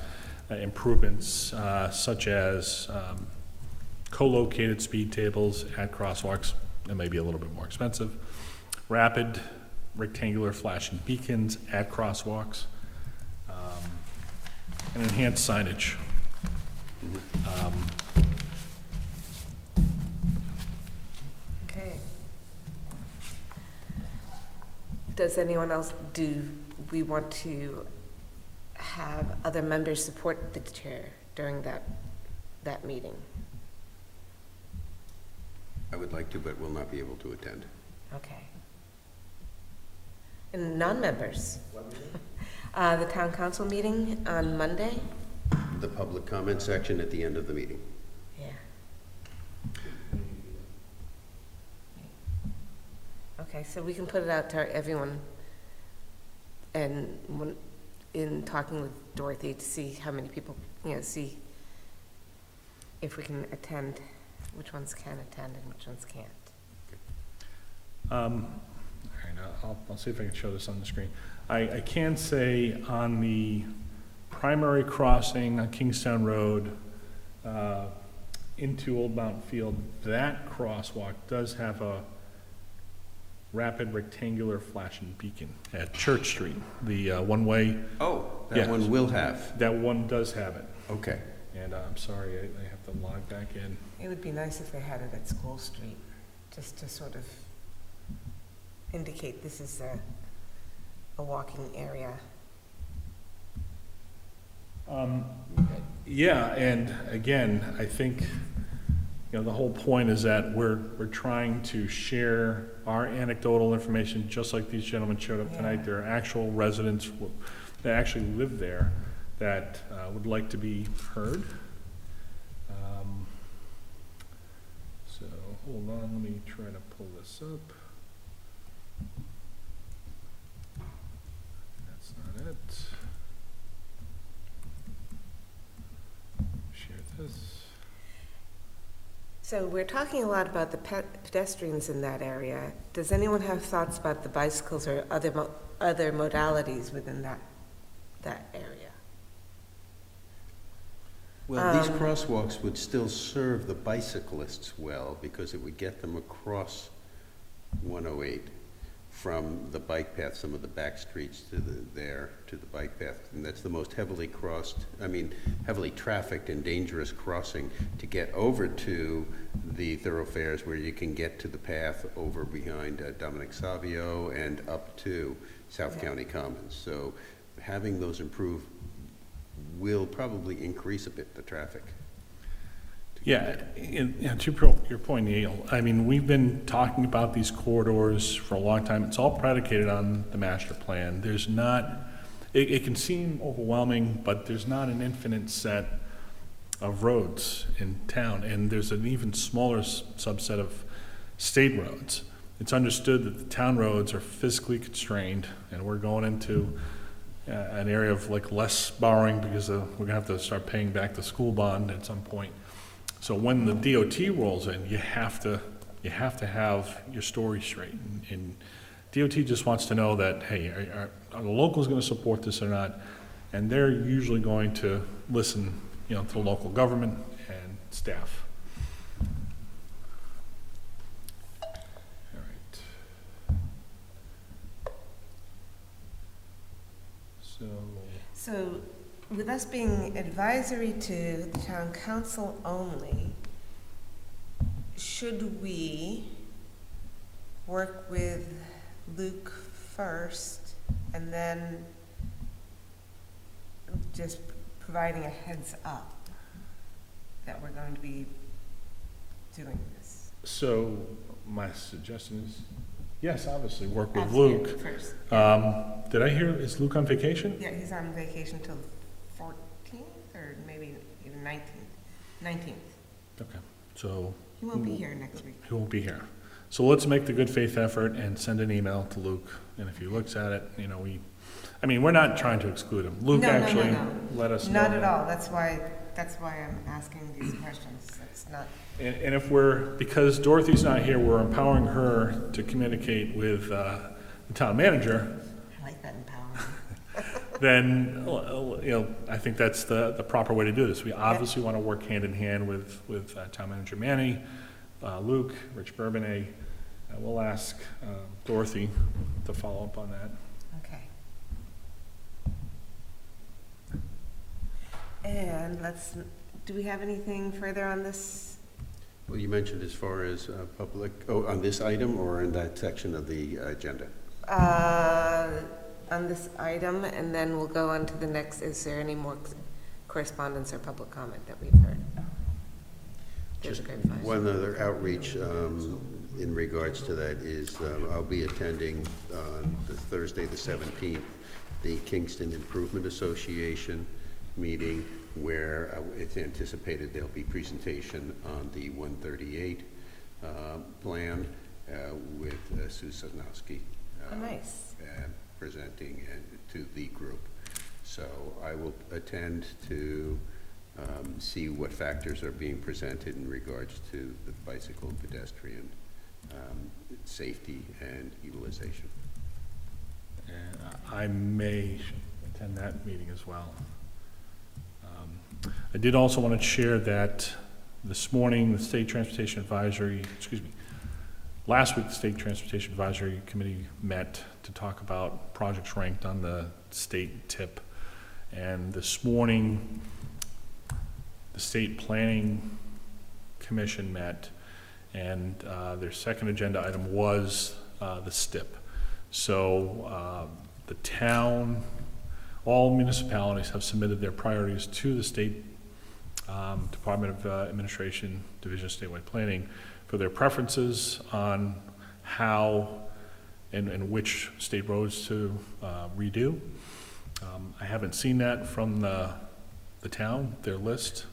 improvements, such as co-located speed tables at crosswalks. That may be a little bit more expensive. Rapid rectangular flashing beacons at crosswalks, and enhanced signage. Okay. Does anyone else, do we want to have other members support the chair during that meeting? I would like to, but will not be able to attend. Okay. And non-members? The town council meeting on Monday? The public comment section at the end of the meeting. Yeah. Okay, so we can put it out to everyone and in talking with Dorothy to see how many people, see if we can attend, which ones can attend and which ones can't. All right, I'll see if I can show this on the screen. I can say on the primary crossing on Kingstown Road into Old Mountain Field, that crosswalk does have a rapid rectangular flashing beacon at Church Street, the one-way. Oh, that Yes. one will have. That one does have it. Okay. And I'm sorry, I have to log back in. It would be nice if they had it at School Street, just to sort of indicate this is a walking area. Yeah, and again, I think, the whole point is that we're trying to share our anecdotal information, just like these gentlemen showed up tonight. Yeah. There are actual residents that actually live there that would like to be heard. So, hold on, let me try to pull this up. That's not it. Share this. So we're talking a lot about the pedestrians in that area. Does anyone have thoughts about the bicycles or other modalities within that area? Well, these crosswalks would still serve the bicyclists well because it would get them across 108. from the bike path, some of the back streets to the bike path. And that's the most heavily heavily trafficked and dangerous crossing to get over to the thoroughfares where you can get to the path over behind Dominic Savio and up to South County Commons. So having those improved will probably increase a bit the traffic. Yeah, and to your point, Neil, I mean, we've been talking about these corridors for a long time. It's all predicated on the master plan. There's not, it can seem overwhelming, but there's not an infinite set of roads in town, and there's an even smaller subset of state roads. It's understood that the town roads are physically constrained, and we're going into an area of like less borrowing because we're gonna have to start paying back the school bond at some point. So when the DOT rolls in, you have to have your story straight. And DOT just wants to know that, hey, are the locals going to support this or not? And they're usually going to listen, to the local government and staff. All right. So with us being advisory to the town council only, should we work with Luke first and then just providing a heads up that we're going to be doing this? So my suggestion is, yes, obviously, work with Absolutely, Luke. first. Did I hear, is Luke on vacation? Yeah, he's on vacation till 14th or maybe even 19th. Okay, so He won't be here next week. he won't be here. So let's make the good faith effort and send an email to Luke, and if he looks at it, we're not trying to exclude him. Luke No, actually let us know. Not at all. That's why I'm asking these questions. It's not, And if because Dorothy's not here, we're empowering her to communicate with the town manager, I like that empowerment. then, I think that's the proper way to do this. We obviously want to work hand in hand with town manager Manny, Luke, Rich Bourbonnais. We'll ask Dorothy to follow up on that. Okay. And do we have anything further on this? Well, you mentioned as far as on this item or in that section of the agenda? On this item, and then we'll go on to the next. Is there any more correspondence or public comment that we've heard? There's a great five. One other outreach in regards to that is I'll be attending on the Thursday, the 17th, the Kingston Improvement Association meeting where it's anticipated there'll be presentation on the 138 plan with Sue Sosnowski. Oh, nice. Presenting to the group. So I will attend to see what factors are being presented in regards to the bicycle and pedestrian safety and utilization. And I may attend that meeting as well. I did also want to share that this morning, the State Transportation Advisory, last week, the State Transportation Advisory Committee met to talk about projects ranked on the state tip. And this morning, the State Planning Commission met, and their second agenda item was the STIP. So the town, all municipalities have submitted their priorities to the State Department of Administration, Division of Statewide Planning, for their preferences on how and which state roads to redo. I haven't seen that from the town, their list.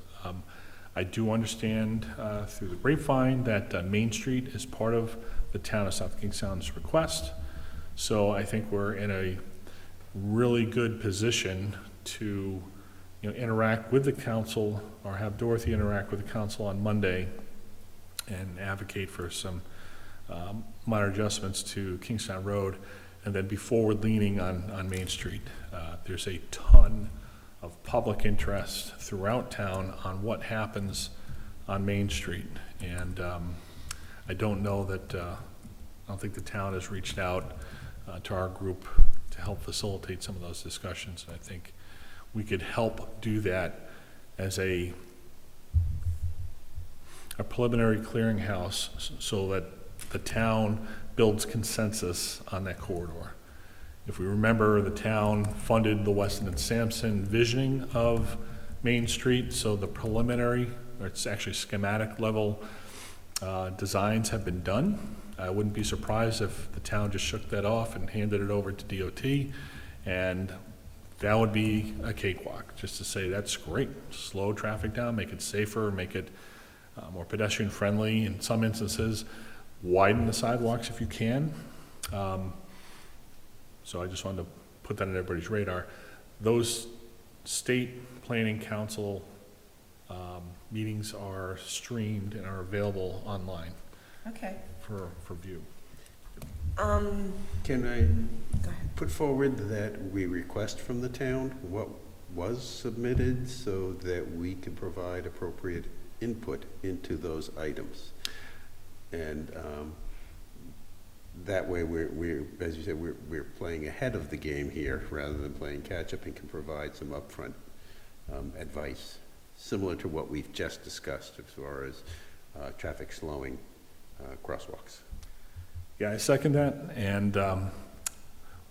I do understand through the grapevine that Main Street is part of the town of South Kingstown's request. So I think we're in a really good position to interact with the council, or have Dorothy interact with the council on Monday and advocate for some minor adjustments to Kingstown Road, and then be forward leaning on Main Street. There's a ton of public interest throughout town on what happens on Main Street, and I don't know that, I don't think the town has reached out to our group to help facilitate some of those discussions. And I think we could help do that as a preliminary clearinghouse so that the town builds consensus on that corridor. If we remember, the town funded the Weston and Sampson visioning of Main Street, so the preliminary, or it's actually schematic level designs have been done. I wouldn't be surprised if the town just shook that off and handed it over to DOT, and that would be a cakewalk, just to say, that's great. Slow traffic down, make it safer, make it more pedestrian friendly in some instances, widen the sidewalks if you can. So I just wanted to put that on everybody's radar. Those state planning council meetings are streamed and are available online Okay. for view. Can I Go ahead. put forward that we request from the town what was submitted so that we can provide appropriate input into those items? And that way, we're, as you said, we're playing ahead of the game here rather than playing catch-up, and can provide some upfront advice, similar to what we've just discussed as far as traffic slowing crosswalks. Yeah, I second that, and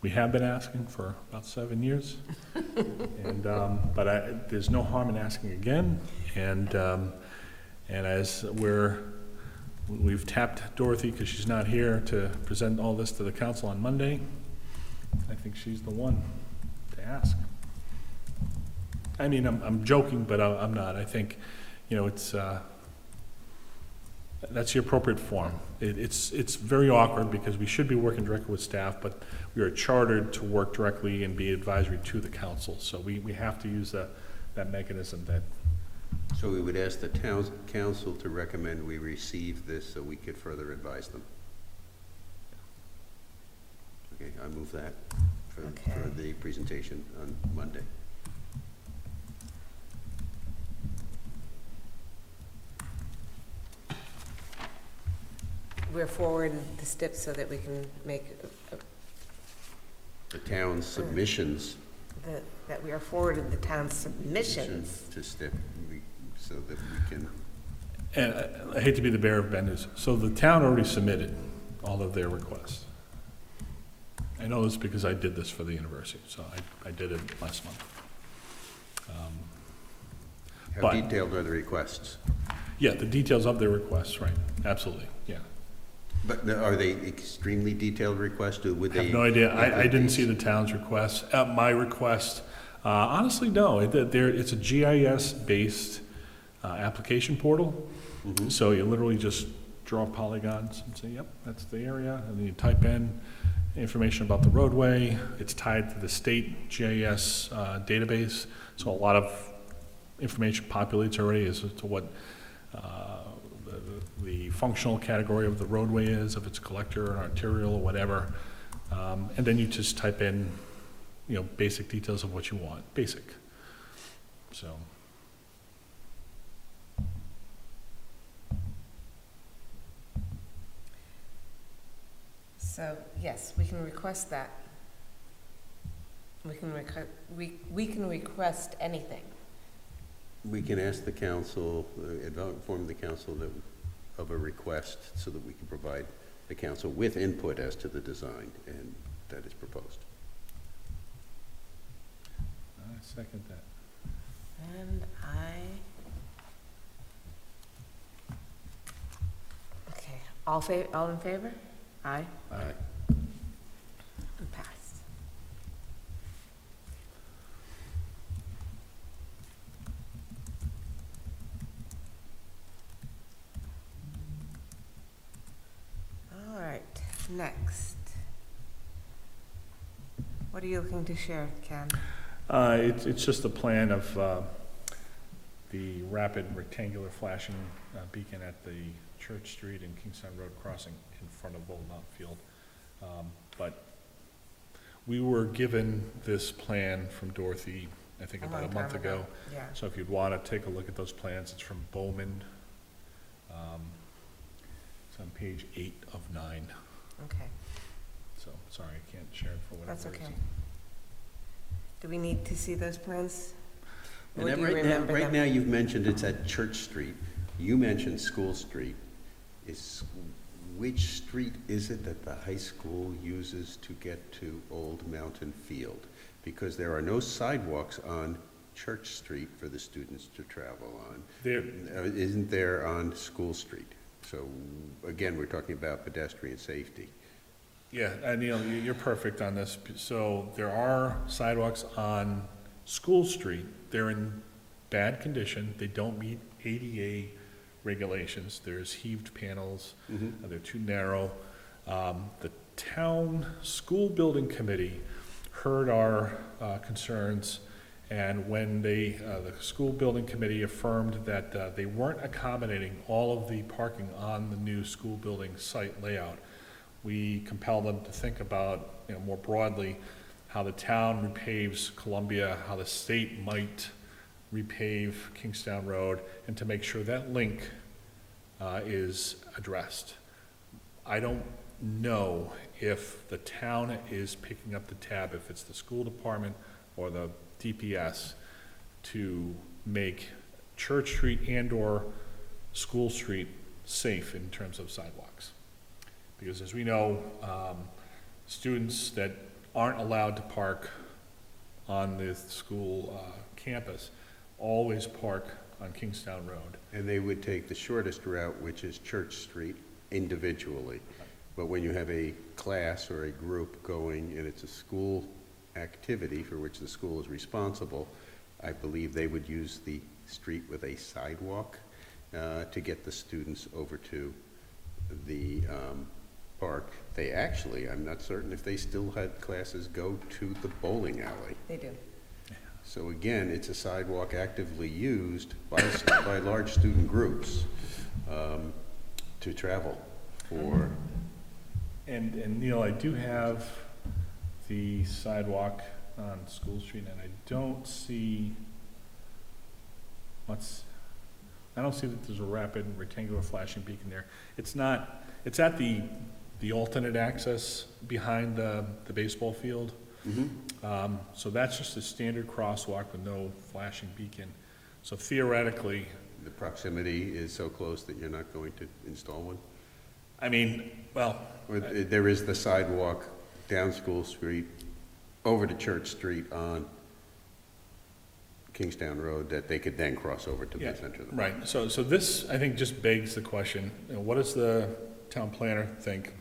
we have been asking for about 7 years. And, but there's no harm in asking again, and as we've tapped Dorothy, because she's not here, to present all this to the council on Monday, I think she's the one to ask. I mean, I'm joking, but I'm not. I think, it's, that's the appropriate form. It's very awkward because we should be working directly with staff, but we are chartered to work directly and be advisory to the council. So we have to use that mechanism that. So we would ask the town council to recommend we receive this so we could further advise them. Okay, I move that for Okay. the presentation on Monday. We're forwarded the steps so that we can make, The town's submissions that we are forwarded the town's submissions. to step, so that we can, And I hate to be the bearer of bad news. So the town already submitted all of their requests. I know this because I did this for the university, so I did it last month. how But- detailed are the requests? Yeah, the details of their requests, right, absolutely, yeah. But are they extremely detailed requests, or would I they? have no idea. I didn't see the town's request. My request, honestly, no. It's a GIS-based application portal. Mhm. So you literally just draw polygons and say, yep, that's the area. And then you type in information about the roadway. It's tied to the state GIS database. So a lot of information populates already as to what the functional category of the roadway is, if it's collector or arterial or whatever. And then you just type in, basic details of what you want, basic. So. So, yes, we can request that. We can request anything. We can ask the council, inform the council of a request so that we can provide the council with input as to the design and that is proposed. I second that. And okay, all in favor? Aye. Aye. And passed. All right, next. What are you looking to share, Ken? It's just a plan of the rapid rectangular flashing beacon at the Church Street and Kingstown Road crossing in front of Old Mount Field. But we were given this plan from Dorothy, I think about a month ago. Yeah. So if you'd want to take a look at those plans, it's from Bowman. It's on page 8 of 9. Okay. So so sorry, I can't share it for whatever That's okay. reason. Do we need to see those plans? Or And do you right now, remember right them? now, you've mentioned it's at Church Street. You mentioned School Street. Which street is it that the high school uses to get to Old Mountain Field? Because there are no sidewalks on Church Street for the students to travel on. There, Isn't there on School Street? So, again, we're talking about pedestrian safety. yeah, Neil, you're perfect on this. So there are sidewalks on School Street. They're in bad condition. They don't meet ADA regulations. There's heaved panels. They're too narrow. The town school building committee heard our concerns, and when the school building committee affirmed that they weren't accommodating all of the parking on the new school building site layout, we compelled them to think about, more broadly, how the town repaves Columbia, how the state might repave Kingstown Road, and to make sure that link is addressed. I don't know if the town is picking up the tab, if it's the school department or the DPS, to make Church Street and/or School Street safe in terms of sidewalks. Because as we know, students that aren't allowed to park on the school campus always park on Kingstown Road. And they would take the shortest route, which is Church Street, individually. But when you have a class or a group going, and it's a school activity for which the school is responsible, I believe they would use the street with a sidewalk to get the students over to the park. They actually, I'm not certain if they still had classes go to the bowling alley. They do. So again, it's a sidewalk actively used by large student groups to travel for. And Neil, I do have the sidewalk on School Street, and I don't see that there's a rapid rectangular flashing beacon there. It's not, it's at the alternate access behind the baseball field. So that's just a standard crosswalk with no flashing beacon. So theoretically, The proximity is so close that you're not going to install one? I mean, well, Or there is the sidewalk down School Street, over to Church Street on Kingstown Road that they could then cross over to yeah, the center of the. right. So this, I think, just begs the question, what does the town planner think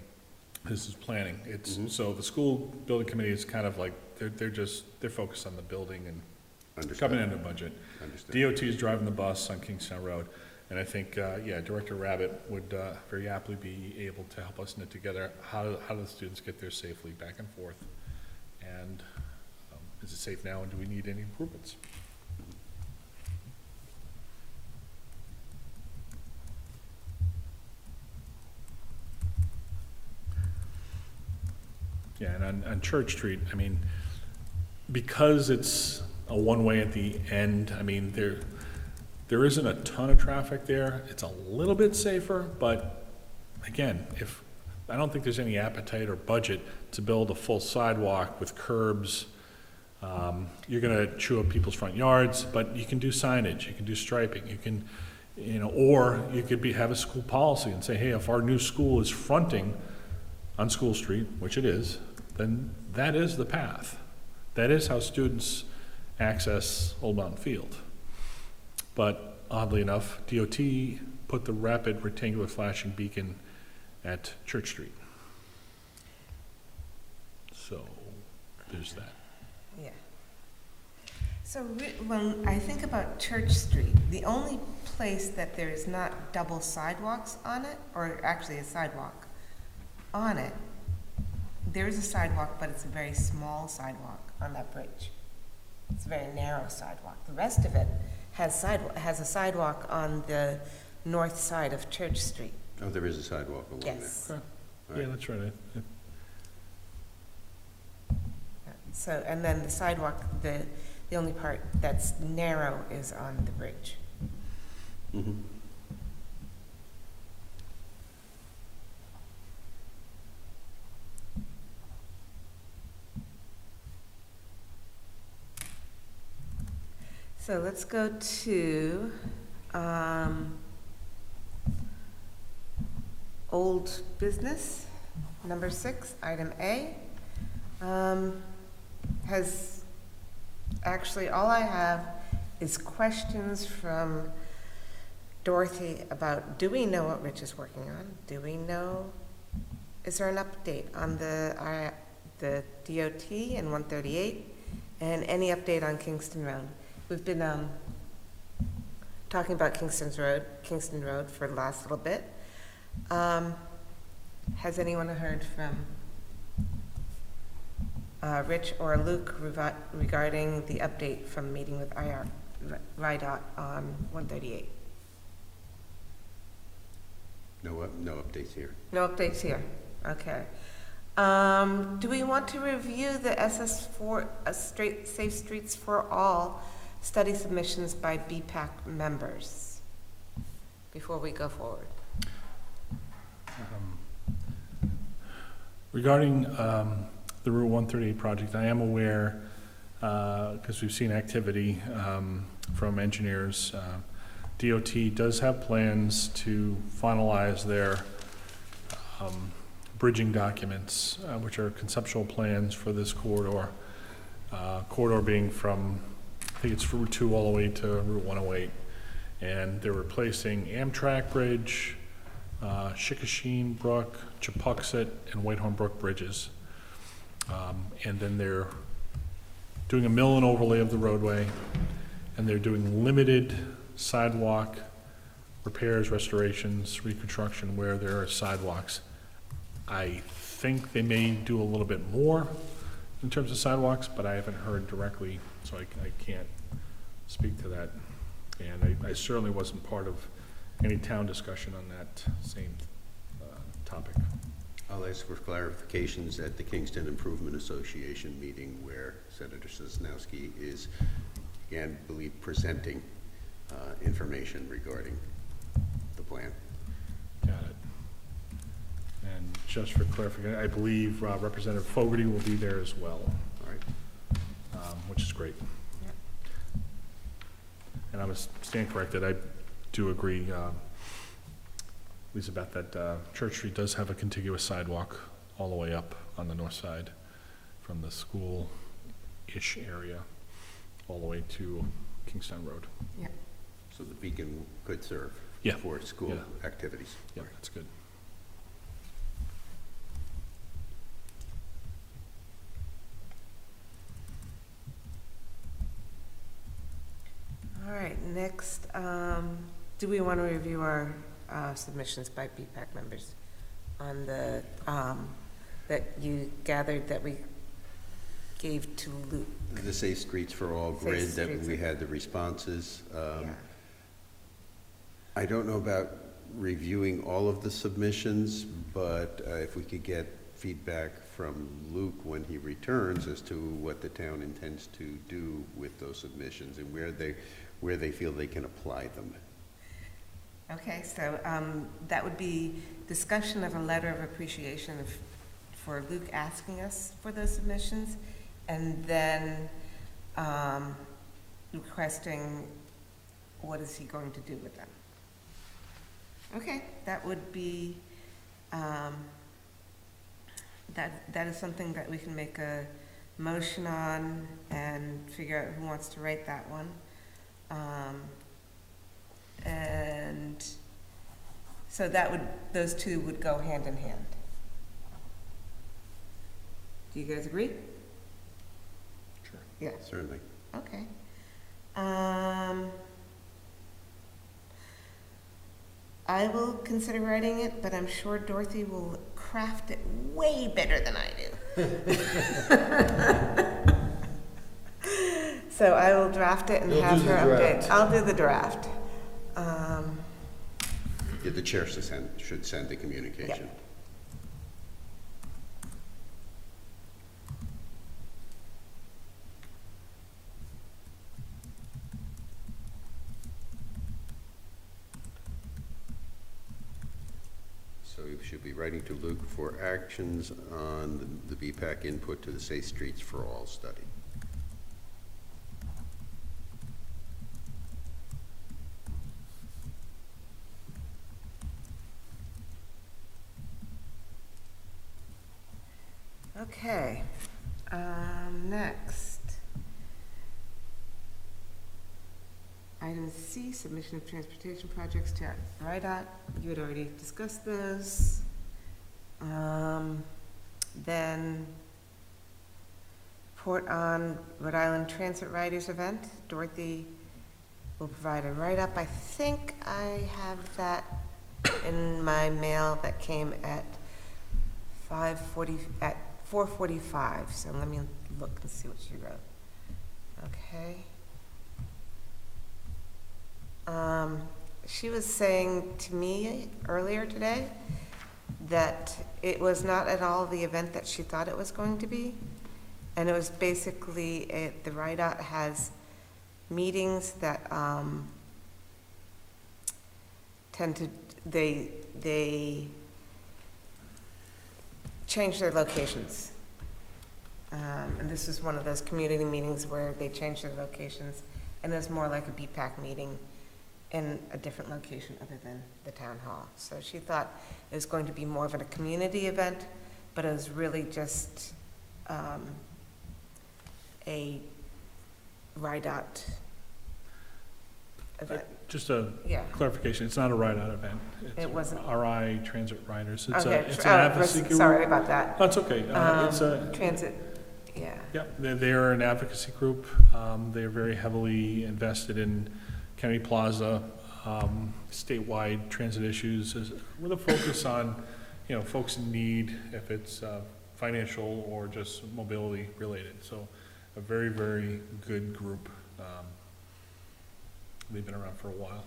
this is planning? It's, so the school building committee is kind of like, they're focused on the building and Understood. coming into budget. Understood. DOT is driving the bus on Kingstown Road, and I think, Director Rabbit would very aptly be able to help us knit together how do the students get there safely back and forth, and is it safe now, and do we need any improvements? Yeah, and on Church Street, I mean, because it's a one-way at the end, I mean, there isn't a ton of traffic there. It's a little bit safer, but again, I don't think there's any appetite or budget to build a full sidewalk with curbs. You're gonna chew up people's front yards, but you can do signage, you can do striping, you can, or you could have a school policy and say, hey, if our new school is fronting on School Street, which it is, then that is the path. That is how students access Old Mountain Field. But oddly enough, DOT put the rapid rectangular flashing beacon at Church Street. So there's that. Yeah. So when I think about Church Street, the only place that there is not double sidewalks on it, or actually a sidewalk on it, there is a sidewalk, but it's a very small sidewalk on that bridge. It's a very narrow sidewalk. The rest of it has a sidewalk on the north side of Church Street. Oh, there is a sidewalk along there. Yes. Yeah, that's right. So, and then the sidewalk, the only part that's narrow is on the bridge. Mhm. So let's go to old business, number 6, item A. Actually, all I have is questions from Dorothy about, do we know what Rich is working on? Do we know, is there an update on the DOT and 138? And any update on Kingston Road? We've been talking about Kingston Road for the last little bit. Has anyone heard from Rich or Luke regarding the update from meeting with RIDOT on 138? No updates here. No updates here, okay. Do we want to review the SS4, Safe Streets for All study submissions by BPAC members before we go forward? Regarding the Route 138 project, I am aware, because we've seen activity from engineers, DOT does have plans to finalize their bridging documents, which are conceptual plans for this corridor. Corridor being from, I think it's Route 2 all the way to Route 108. And they're replacing Amtrak Bridge, Chickasha Brook, Chapuxet, and Whitehorn Brook bridges. And then they're doing a mill and overlay of the roadway, and they're doing limited sidewalk repairs, restorations, reconstruction where there are sidewalks. I think they may do a little bit more in terms of sidewalks, but I haven't heard directly, so I can't speak to that. And I certainly wasn't part of any town discussion on that same topic. I'll ask for clarifications at the Kingston Improvement Association meeting where Senator Sosnowski is, again, believe, presenting information regarding the plan. Got it. And just for clarification, I believe Representative Fogarty will be there as well. All right. Which is great. Yep. And I was stand corrected. I do agree, Lisa, about that Church Street does have a contiguous sidewalk all the way up on the north side from the school-ish area all the way to Kingstown Road. Yeah. So the beacon could serve Yeah. for school Yeah. activities. Yeah, that's good. All right, next, do we want to review our submissions by BPAC members on the, that you gathered that we gave to Luke? The Safe Streets for All Safe grid that Streets. we had the responses. Yeah. I don't know about reviewing all of the submissions, but if we could get feedback from Luke when he returns as to what the town intends to do with those submissions and where they feel they can apply them. Okay, so that would be discussion of a letter of appreciation for Luke asking us for those submissions, and then requesting what is he going to do with them. Okay, that would be, that is something that we can make a motion on and figure out who wants to write that one. And so those two would go hand in hand. Do you guys agree? Sure. Yeah, Certainly. okay. I will consider writing it, but I'm sure Dorothy will craft it way better than I do. So I will draft it and You'll have do her the update. draft. I'll do the draft. Yeah, the chair should send the communication. So you should be writing to Luke for actions on the BPAC input to the Safe Streets for All study. Okay, next. Item C, submission of transportation projects to RIDOT. You had already discussed those. Then report on Rhode Island Transit Riders event. Dorothy will provide a write-up. I think I have that in my mail that came at 4:45. So let me look and see what she wrote. Okay. She was saying to me earlier today that it was not at all the event that she thought it was going to be. And it was basically, the RIDOT has meetings that they change their locations. And this is one of those community meetings where they change their locations, and it's more like a BPAC meeting in a different location other than the town hall. So she thought it was going to be more of a community event, but it was really just a RIDOT event. Just a Yeah. clarification, it's not a ride-out event. It's It wasn't. RI Transit Riders. It's Okay, it's an advocacy group. sorry about that. That's okay. It's a, Transit, yeah. yeah, they're an advocacy group. They're very heavily invested in County Plaza, statewide transit issues, with a focus on, folks in need, if it's financial or just mobility related. So a very, very good group. They've been around for a while.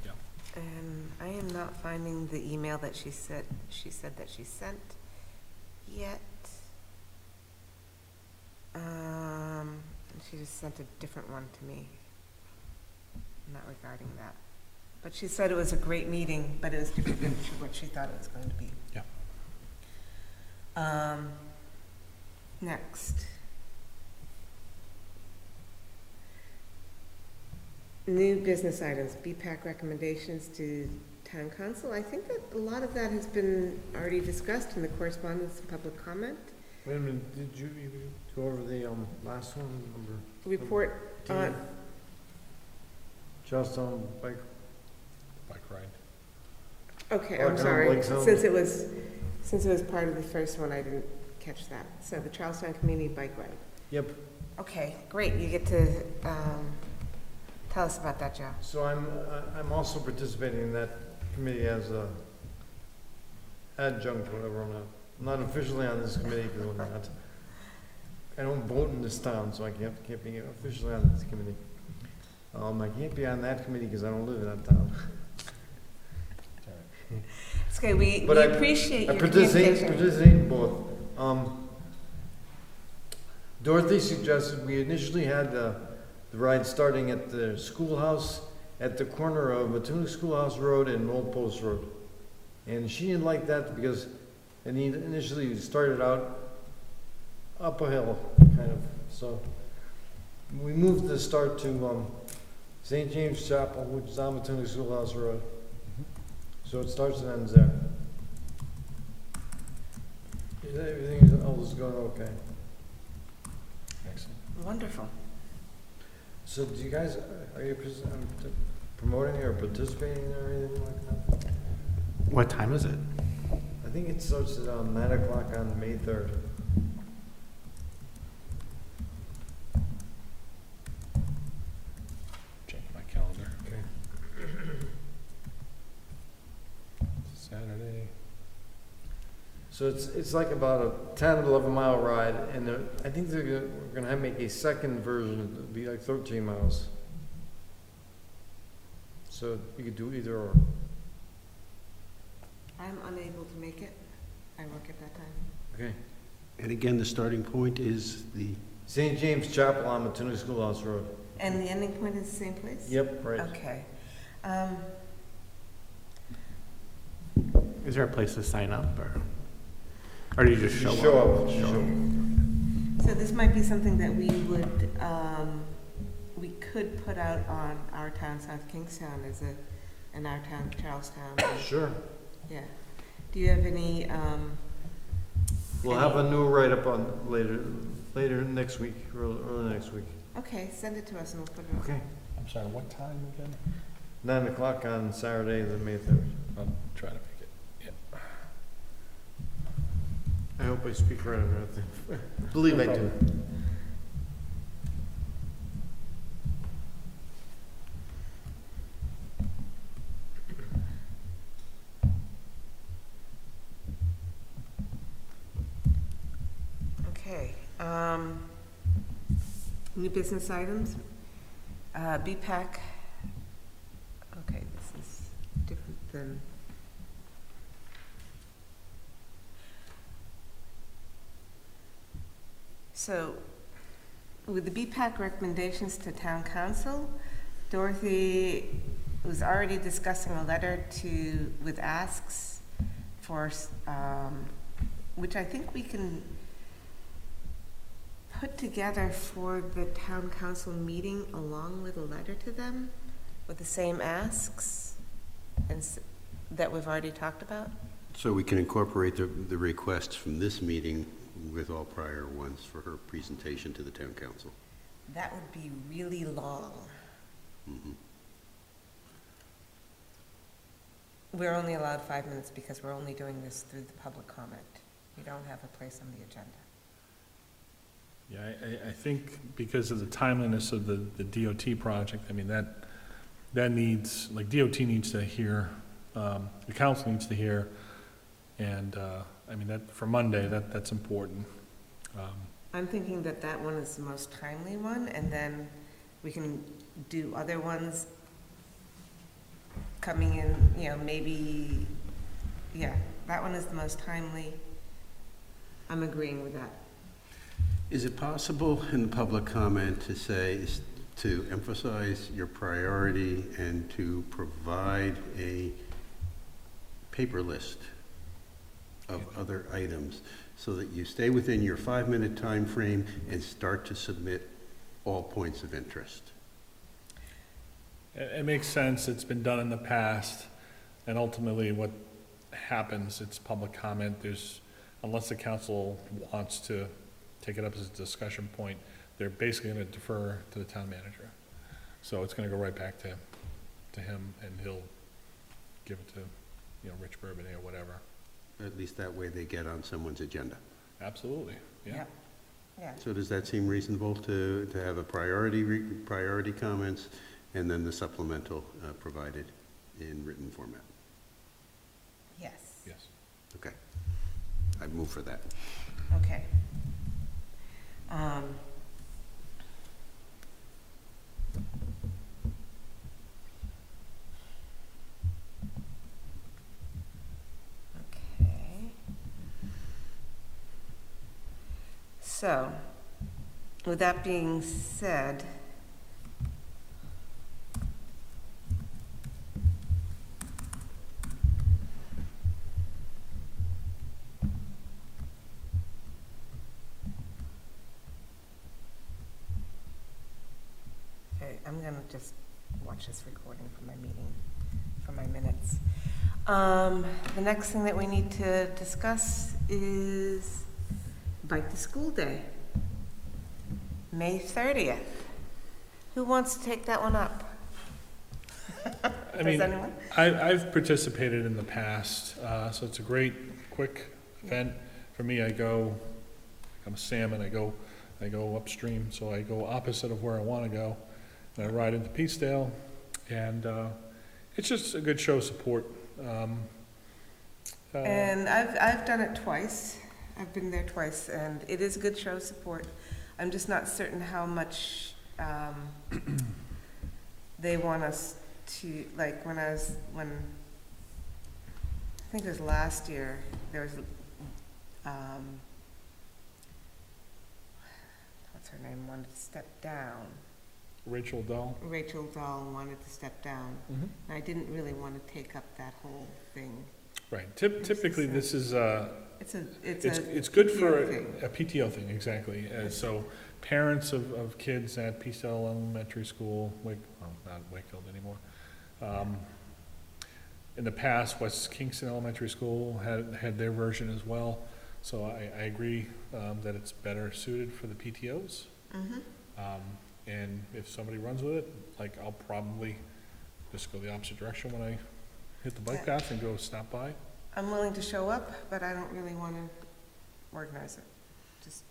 Yeah. And I am not finding the email that she said that she sent yet. And she just sent a different one to me, not regarding that. But she said it was a great meeting, but it was different than what she thought it was going to be. Yeah. Next. New business items, BPAC recommendations to town council. I think that a lot of that has been already discussed in the correspondence and public comment. Wait a minute, did you go over the last one, number Report on, Charlestown bike? Bike ride. okay, Or I'm kind of sorry. like some- Since it was part of the first one, I didn't catch that. So the Charlestown Community Bike Ride. Yep. Okay, great. You get to tell us about that, Joe. So I'm also participating in that committee as a adjunct, whatever. I'm not officially on this committee because I'm not. I don't vote in this town, so I can't be officially on this committee. I can't be on that committee because I don't live in that town. It's okay. We But I appreciate your participate communication. in both. Dorothy suggested we initially had the ride starting at the schoolhouse at the corner of Matuna Schoolhouse Road and Old Post Road. And she didn't like that because initially started out up a hill, kind of. So we moved the start to St. James Chapel, which is on Matuna Schoolhouse Road. So it starts and ends there. Everything else is going okay. Excellent. Wonderful. So do you guys, are you promoting or participating or anything like that? What time is it? I think it starts at 9 o'clock on May 3rd. Check my calendar. Okay. Saturday. So it's like about a 10, 11 mile ride, and I think we're going to make a second version. It'll be like 13 miles. So you could do either or. I'm unable to make it. I work at that time. Okay. And again, the starting point is the, St. James Chapel on Matuna Schoolhouse Road. And the ending point is the same place? Yep, right. Okay. Is there a place to sign up, or do you just show up? Show up. So this might be something that we could put out on Our Town South Kingstown and Our Town Charlestown. Sure. Yeah. Do you have any We'll have a new write-up on later next week, early next week. Okay, send it to us and we'll put it on. Okay. I'm sorry, what time again? 9 o'clock on Saturday, the May 3rd. I'll try to make it, yeah. I hope I speak right about that. Believe I do. Okay, new business items, BPAC. Okay, this is different than. So, with the BPAC recommendations to town council, Dorothy was already discussing a letter with asks for, which I think we can put together for the town council meeting along with a letter to them with the same asks that we've already talked about. So we can incorporate the requests from this meeting with all prior ones for her presentation to the town council. That would be really long. Mhm. We're only allowed 5 minutes because we're only doing this through the public comment. We don't have a place on the agenda. Yeah, I think because of the timeliness of the DOT project, I mean, that needs, like, DOT needs to hear, the council needs to hear, and, I mean, that, for Monday, that's important. I'm thinking that one is the most timely one, and then we can do other ones coming in, maybe, yeah, that one is the most timely. I'm agreeing with that. Is it possible in the public comment to say, to emphasize your priority and to provide a paper list of other items so that you stay within your 5-minute time frame and start to submit all points of interest? It makes sense, it's been done in the past, and ultimately what happens, it's public comment, unless the council wants to take it up as a discussion point, they're basically going to defer to the town manager. So it's going to go right back to him, and he'll give it to, Rich Bourbonnais or whatever. At least that way they get on someone's agenda. Absolutely, yeah. Yep. Yeah. So does that seem reasonable to have a priority comments and then the supplemental provided in written format? Yes. Yes. Okay. I'd move for that. Okay. Okay. So, with that being said, okay, I'm gonna just watch this recording for my meeting, for my minutes. The next thing that we need to discuss is Bike to School Day, May 30th. Who wants to take that one up? I mean, Does anyone? I've participated in the past, so it's a great, quick event. For me, I'm a salmon, I go upstream, so I go opposite of where I want to go. And I ride into Peacedale, and it's just a good show of support. And I've done it twice. I've been there twice, and it is a good show of support. I'm just not certain how much they want us to, like, when I think it was last year, there was, what's her name, wanted to step down. Rachel Dahl. Rachel Dahl wanted to step down. Mhm. And I didn't really want to take up that whole thing. Right. Typically, this is it's good for PTO thing. a PTO thing, exactly. So parents of kids at Peacedale Elementary School, not Wakefield anymore. In the past, West Kingston Elementary School had their version as well. So I agree that it's better suited for the PTOs. Mhm. And if somebody runs with it, like, I'll probably just go the opposite direction when I hit the bike Yeah. path and go stop by. I'm willing to show up, but I don't really want to organize it. Just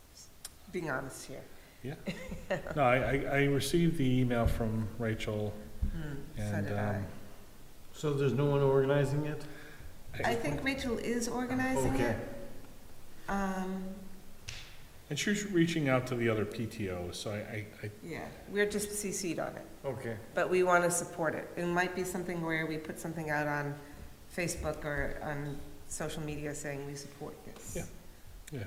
being honest here. Yeah. No, I received the email from Rachel, So and, did I. So there's no one organizing it? I think Rachel is organizing Okay. it. and she's reaching out to the other PTOs, so I Yeah, we're just CC'd on it, Okay. but we want to support it. It might be something where we put something out on Facebook or on social media saying we support this. Yeah. Yeah.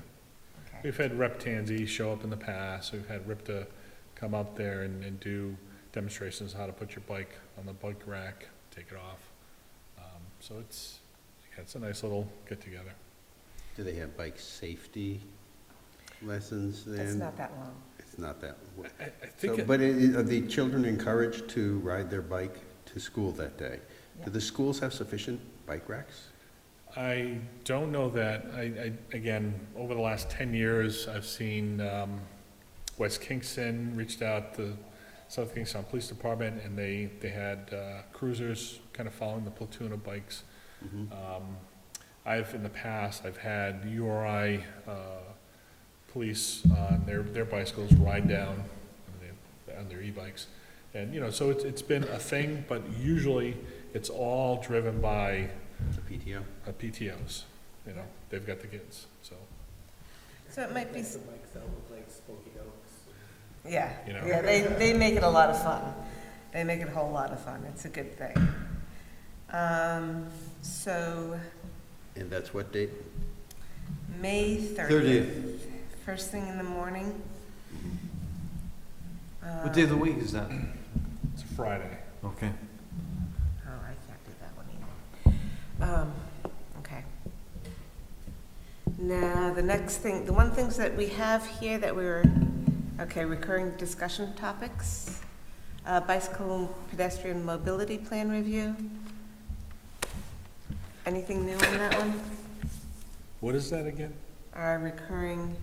Okay. We've had Rep Tansy show up in the past, we've had RIPTA come up there and do demonstrations how to put your bike on the bike rack, take it off. So it's a nice little get-together. Do they have bike safety lessons then? It's not that long. It's not that. I think, So, but are the children encouraged to ride their bike to school that day? Yeah. Do the schools have sufficient bike racks? I don't know that. Again, over the last 10 years, I've seen West Kingston reached out to South Kingston Police Department, and they had cruisers kind of following the platoon of bikes. Mhm. In the past, I've had URI police on their bicycles ride down on their e-bikes. And, so it's been a thing, but usually it's all driven by The PTO? PTOs. They've got the kids, so. So it might be, The bikes that look like Spooky Oaks. yeah, You know. yeah, they make it a lot of fun. They make it a whole lot of fun. It's a good thing. So And that's what date? May 30th, first thing in the morning. What day of the week is that? It's Friday. Okay. Oh, I can't do that one either. Okay. Now, the next thing, the one things that we have here that recurring discussion topics. Bicycle and pedestrian mobility plan review. Anything new on that one? What is that again? Our recurring,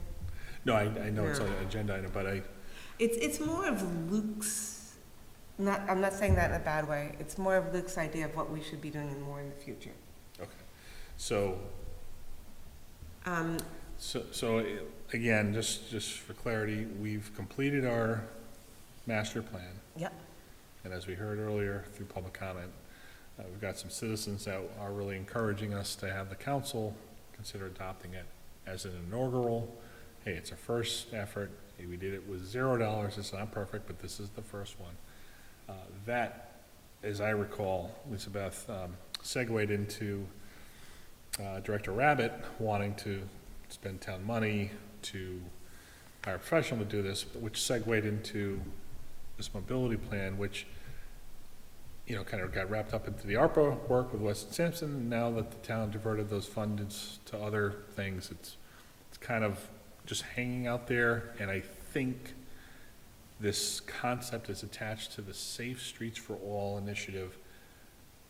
No, I know it's Yeah. an agenda item, but it's more of Luke's, I'm not saying that in a bad way. It's more of Luke's idea of what we should be doing more in the future. okay. So, Um, again, just for clarity, we've completed our master plan. Yep. And as we heard earlier through public comment, we've got some citizens that are really encouraging us to have the council consider adopting it as an inaugural. Hey, it's a first effort. Hey, we did it with $0. It's not perfect, but this is the first one. That, as I recall, Elizabeth, segued into Director Rabbit wanting to spend town money to hire a professional to do this, which segued into this mobility plan, which, kind of got wrapped up into the ARPA work with Weston Sampson. And now that the town diverted those funds to other things, it's kind of just hanging out there. And I think this concept is attached to the Safe Streets for All initiative.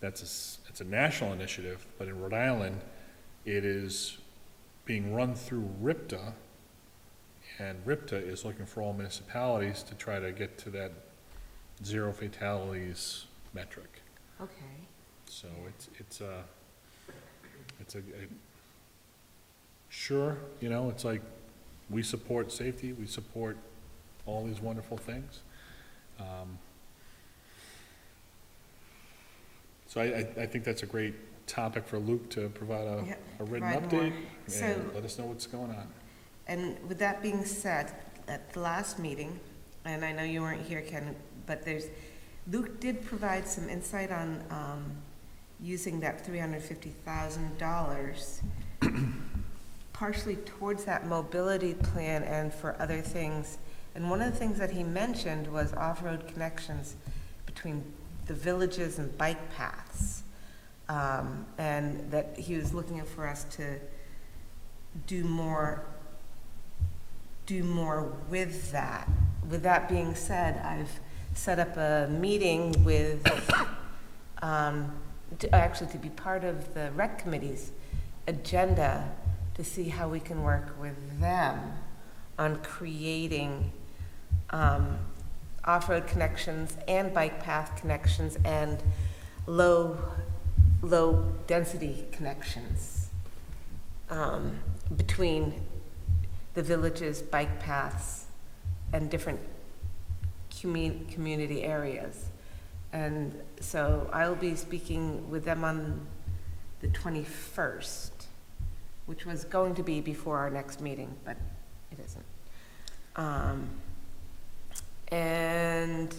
It's a national initiative, but in Rhode Island, it is being run through RIPTA, and RIPTA is looking for all municipalities to try to get to that 0 fatalities metric. okay. So it's sure, it's like, we support safety, we support all these wonderful things. So I think that's a great topic for Luke to provide Yeah, a written provide update more. and So- let us know what's going on. And with that being said, at the last meeting, and I know you weren't here, Ken, but Luke did provide some insight on using that $350,000 partially towards that mobility plan and for other things. And one of the things that he mentioned was off-road connections between the villages and bike paths. And that he was looking for us to do more with that. With that being said, I've set up a meeting with, to be part of the rec committee's agenda to see how we can work with them on creating off-road connections and bike path connections and low-density connections between the village's bike paths and different community areas. And so I'll be speaking with them on the 21st, which was going to be before our next meeting, but it isn't. And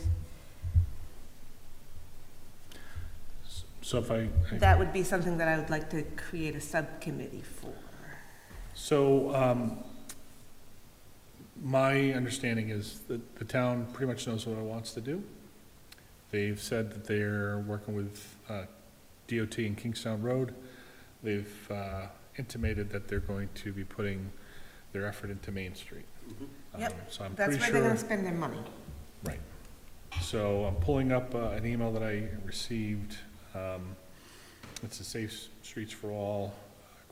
So if I that would be something that I would like to create a subcommittee for. So, my understanding is that the town pretty much knows what it wants to do. They've said that they're working with DOT and Kingstown Road. They've intimated that they're going to be putting their effort into Main Street. Yep, So I'm That's pretty where sure. they're gonna spend their money. Right. So I'm pulling up an email that I received. It's the Safe Streets for All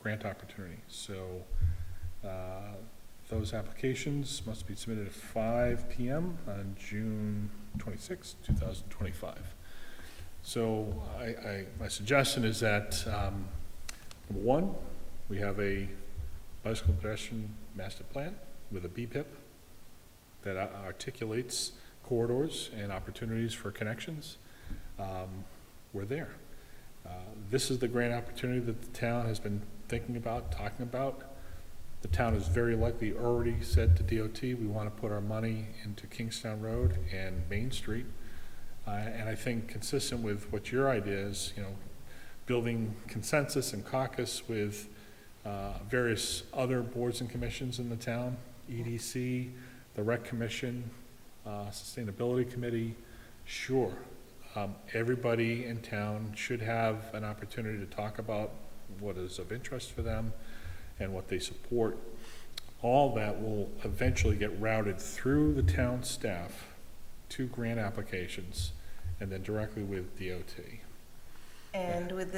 grant opportunity. So those applications must be submitted at 5 p.m. on June 26, 2025. So my suggestion is that, number one, we have a bicycle pedestrian master plan with a BPIP that articulates corridors and opportunities for connections. We're there. This is the grant opportunity that the town has been thinking about, talking about. The town has very likely already said to DOT, we want to put our money into Kingstown Road and Main Street. And I think consistent with what your idea is, building consensus and caucus with various other boards and commissions in the town, EDC, the Rec Commission, Sustainability Committee, sure. Everybody in town should have an opportunity to talk about what is of interest for them and what they support. All that will eventually get routed through the town staff to grant applications and then directly with DOT. And with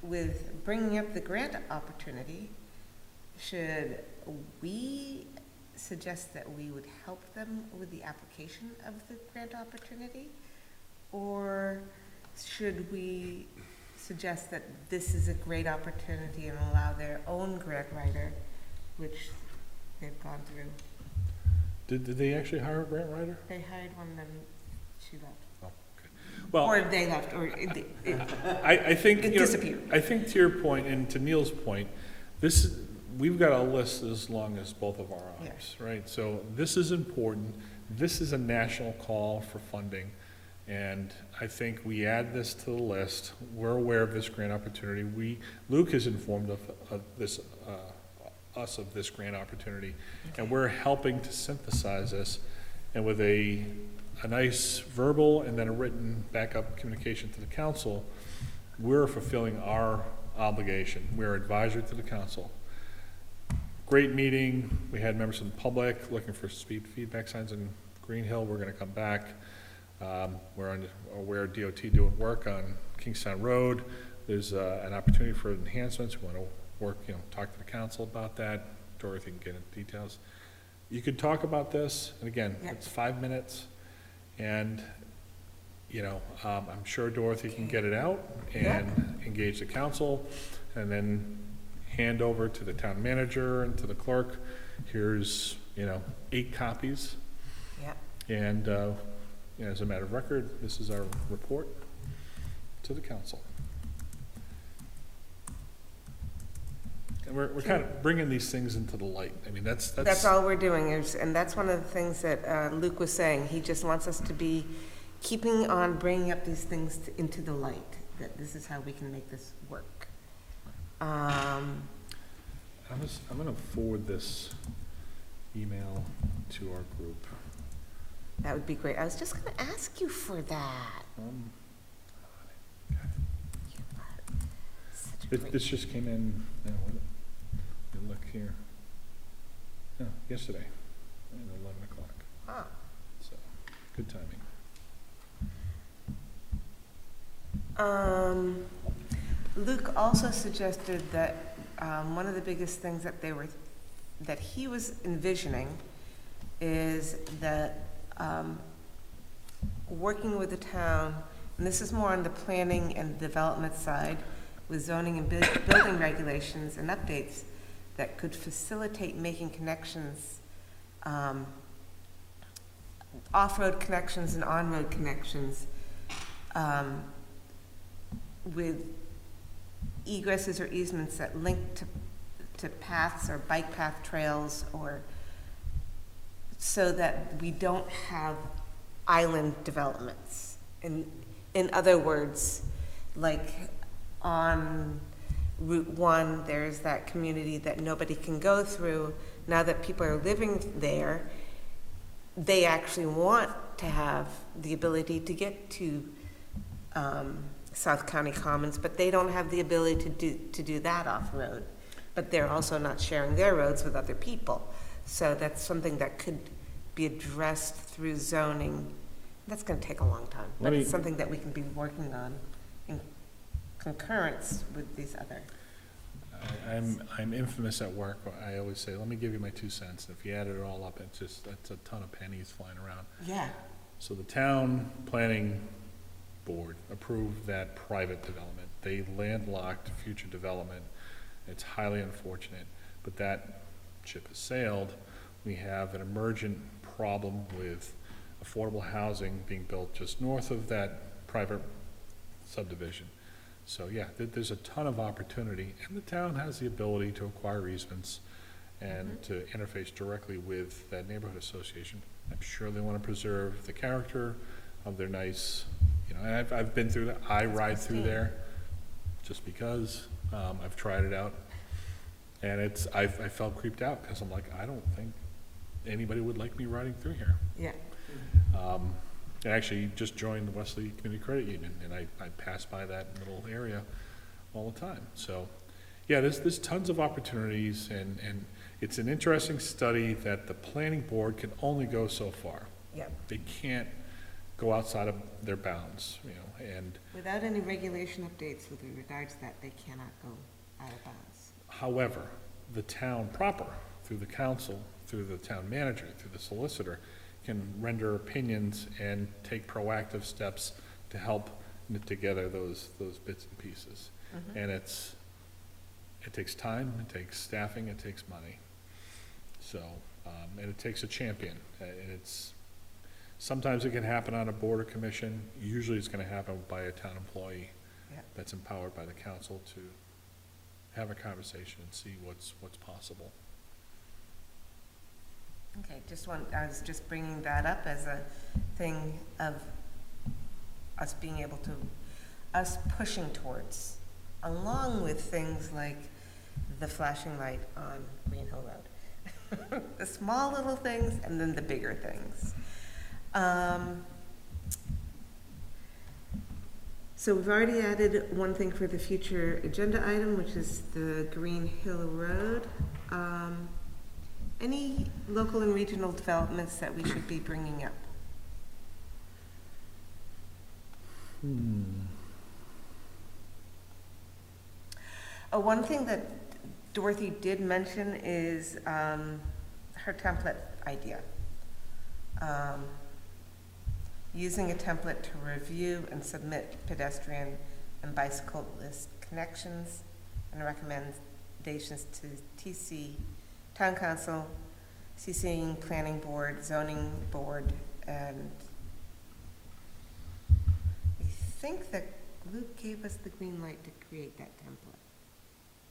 with bringing up the grant opportunity, should we suggest that we would help them with the application of the grant opportunity? Or should we suggest that this is a great opportunity and allow their own grant writer, which they've gone through? Did they actually hire a grant writer? They hired one, then she left. Oh, okay. Well, Or they left, or I think, it disappeared. I think to your point and to Neil's point, we've got a list as long as both of our arms, right? So this is important. This is a national call for funding. And I think we add this to the list. We're aware of this grant opportunity. Luke has informed us of this grant opportunity, and we're helping to synthesize this. And with a nice verbal and then a written backup communication to the council, we're fulfilling our obligation. We're advisor to the council. Great meeting. We had members of the public looking for speed feedback signs in Green Hill. We're going to come back. We're aware of DOT doing work on Kingstown Road. There's an opportunity for enhancements. We want to work, talk to the council about that. Dorothy can get into details. You could talk about this, and again, it's 5 minutes, and, I'm sure Dorothy can get it out and engage the council, and then hand over to the town manager and to the clerk. Here's, 8 copies. Yeah. And, as a matter of record, this is our report to the council. And we're kind of bringing these things into the light. I mean, That's all we're doing, and that's one of the things that Luke was saying. He just wants us to be keeping on bringing up these things into the light, that this is how we can make this work. I'm going to forward this email to our group. That would be great. I was just going to ask you for that. Such a great- This just came in, look here. No, yesterday, at 11 o'clock. Ah. So, good timing. Luke also suggested that one of the biggest things that he was envisioning is that working with the town, and this is more on the planning and development side, with zoning and building regulations and updates that could facilitate making connections, off-road connections and on-road connections, with egresses or easements that link to paths or bike path trails, or so that we don't have island developments. In other words, like on Route 1, there's that community that nobody can go through. Now that people are living there, they actually want to have the ability to get to South County Commons, but they don't have the ability to do that off-road. But they're also not sharing their roads with other people. So that's something that could be addressed through zoning. That's going to take a long time, but it's something that we can be working on in concurrence with these other. I'm infamous at work. I always say, let me give you my 2 cents. If you add it all up, that's a ton of pennies flying around. Yeah. So the town planning board approved that private development. They landlocked future development. It's highly unfortunate, but that ship has sailed. We have an emergent problem with affordable housing being built just north of that private subdivision. So yeah, there's a ton of opportunity, and the town has the ability to acquire easements and to interface directly with that neighborhood association. I'm sure they want to preserve the character of their nice, and I've been through that. I ride through there just because I've tried it out, and I felt creeped out because I'm like, I don't think anybody would like me riding through here. Yeah. I actually just joined the Wesley Community Credit Union, and I pass by that little area all the time. So, yeah, there's tons of opportunities, and it's an interesting study that the planning board can only go so far. Yeah. They can't go outside of their bounds, and Without any regulation updates with regards to that, they cannot go out of bounds. however, the town proper, through the council, through the town manager, through the solicitor, can render opinions and take proactive steps to help knit together those bits and pieces. And it takes time, it takes staffing, it takes money. So, and it takes a champion. And sometimes it can happen on a board or commission. Usually it's going to happen by a town employee that's empowered by the council to have a conversation and see what's possible. Okay, I was just bringing that up as a thing of us being able to, us pushing towards, along with things like the flashing light on Green Hill Road. The small little things and then the bigger things. So we've already added one thing for the future agenda item, which is the Green Hill Road. Any local and regional developments that we should be bringing up? One thing that Dorothy did mention is her template idea. Using a template to review and submit pedestrian and bicyclist connections and recommendations to TC, Town Council, CCing Planning Board, Zoning Board, and I think that Luke gave us the green light to create that template,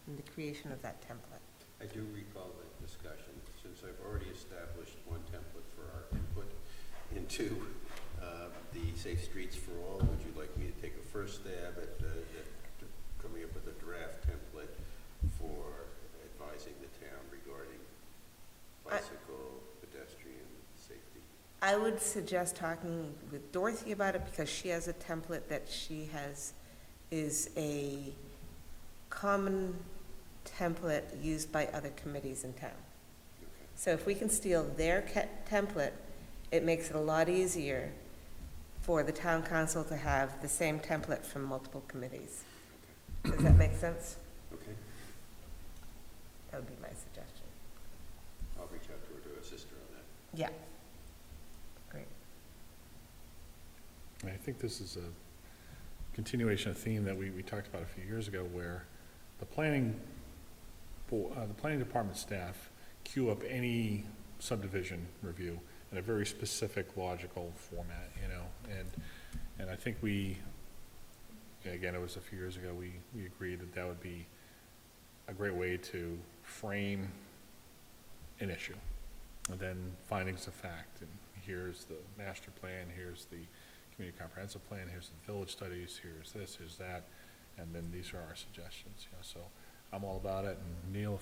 and the creation of that template. I do recall that discussion, since I've already established one template for our input into the Safe Streets for All. Would you like me to take a first stab at coming up with a draft template for advising the town regarding bicycle, pedestrian safety? I would suggest talking with Dorothy about it, because she has a template that she has, is a common template used by other committees in town. Okay. So if we can steal their template, it makes it a lot easier for the town council to have the same template from multiple committees. Does that make sense? Okay. That would be my suggestion. I'll reach out to her, to assist her on that. Yeah. Great. I think this is a continuation of theme that we talked about a few years ago, where the planning department staff queue up any subdivision review in a very specific, logical format, you know, and I think again, it was a few years ago, we agreed that that would be a great way to frame an issue, and then findings of fact, and here's the master plan, here's the community comprehensive plan, here's the village studies, here's this, here's that, and then these are our suggestions, you know, so I'm all about it, and Neil,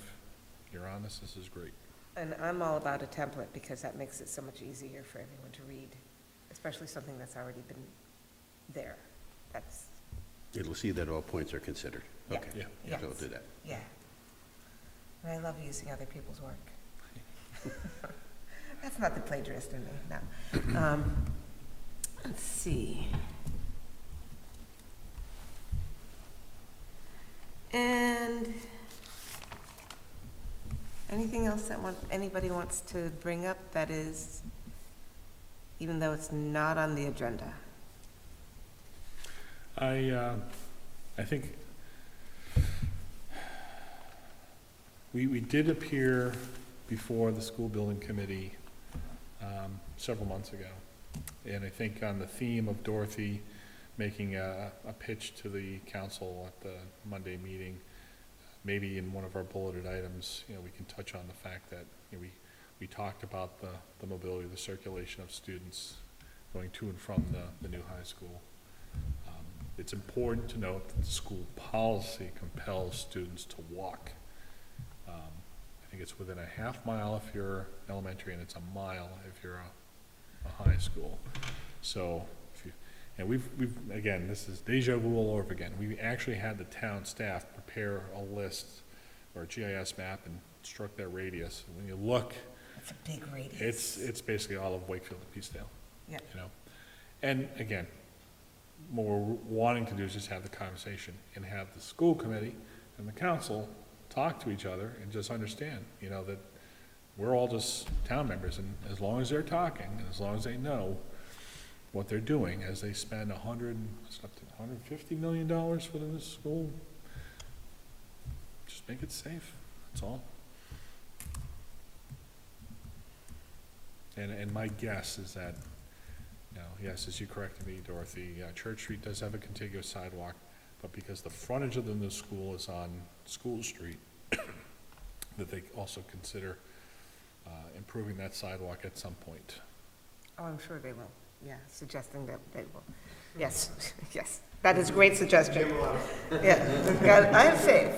if you're on this is great. And I'm all about a template because that makes it so much easier for everyone to read, especially something that's already been there. That's, It'll see that all points are considered. Yeah. Okay. Yeah. yes. So we'll do that. Yeah. And I love using other people's work. That's not the plagiarist in me, no. Let's see. And anything else that anybody wants to bring up that is, even though it's not on the agenda? I think we did appear before the school building committee several months ago. And I think on the theme of Dorothy making a pitch to the council at the Monday meeting, maybe in one of our bulleted items, you know, we can touch on the fact that, you know, we talked about the mobility, the circulation of students going to and from the new high school. It's important to note that the school policy compels students to walk. I think it's within a half mile if you're elementary, and it's a mile if you're a high school. So, and we've again, this is deja vu all over again. We actually had the town staff prepare a list or a GIS map and struck that radius. When you look, It's a big radius. it's basically all of Wakefield and Peacedale. Yeah. You know, and again, what we're wanting to do is just have the conversation and have the school committee and the council talk to each other and just understand, you know, that we're all just town members, and as long as they're talking, and as long as they know what they're doing, as they spend up to $150 million for the school, just make it safe, that's all. And my guess is that, you know, yes, as you corrected me, Dorothy, Church Street does have a contiguous sidewalk, but because the frontage of the new school is on School Street, that they also consider improving that sidewalk at some point. Oh, I'm sure they will. Yeah, suggesting that they will. Yes, yes. That is a great suggestion. Yeah, God, I have faith.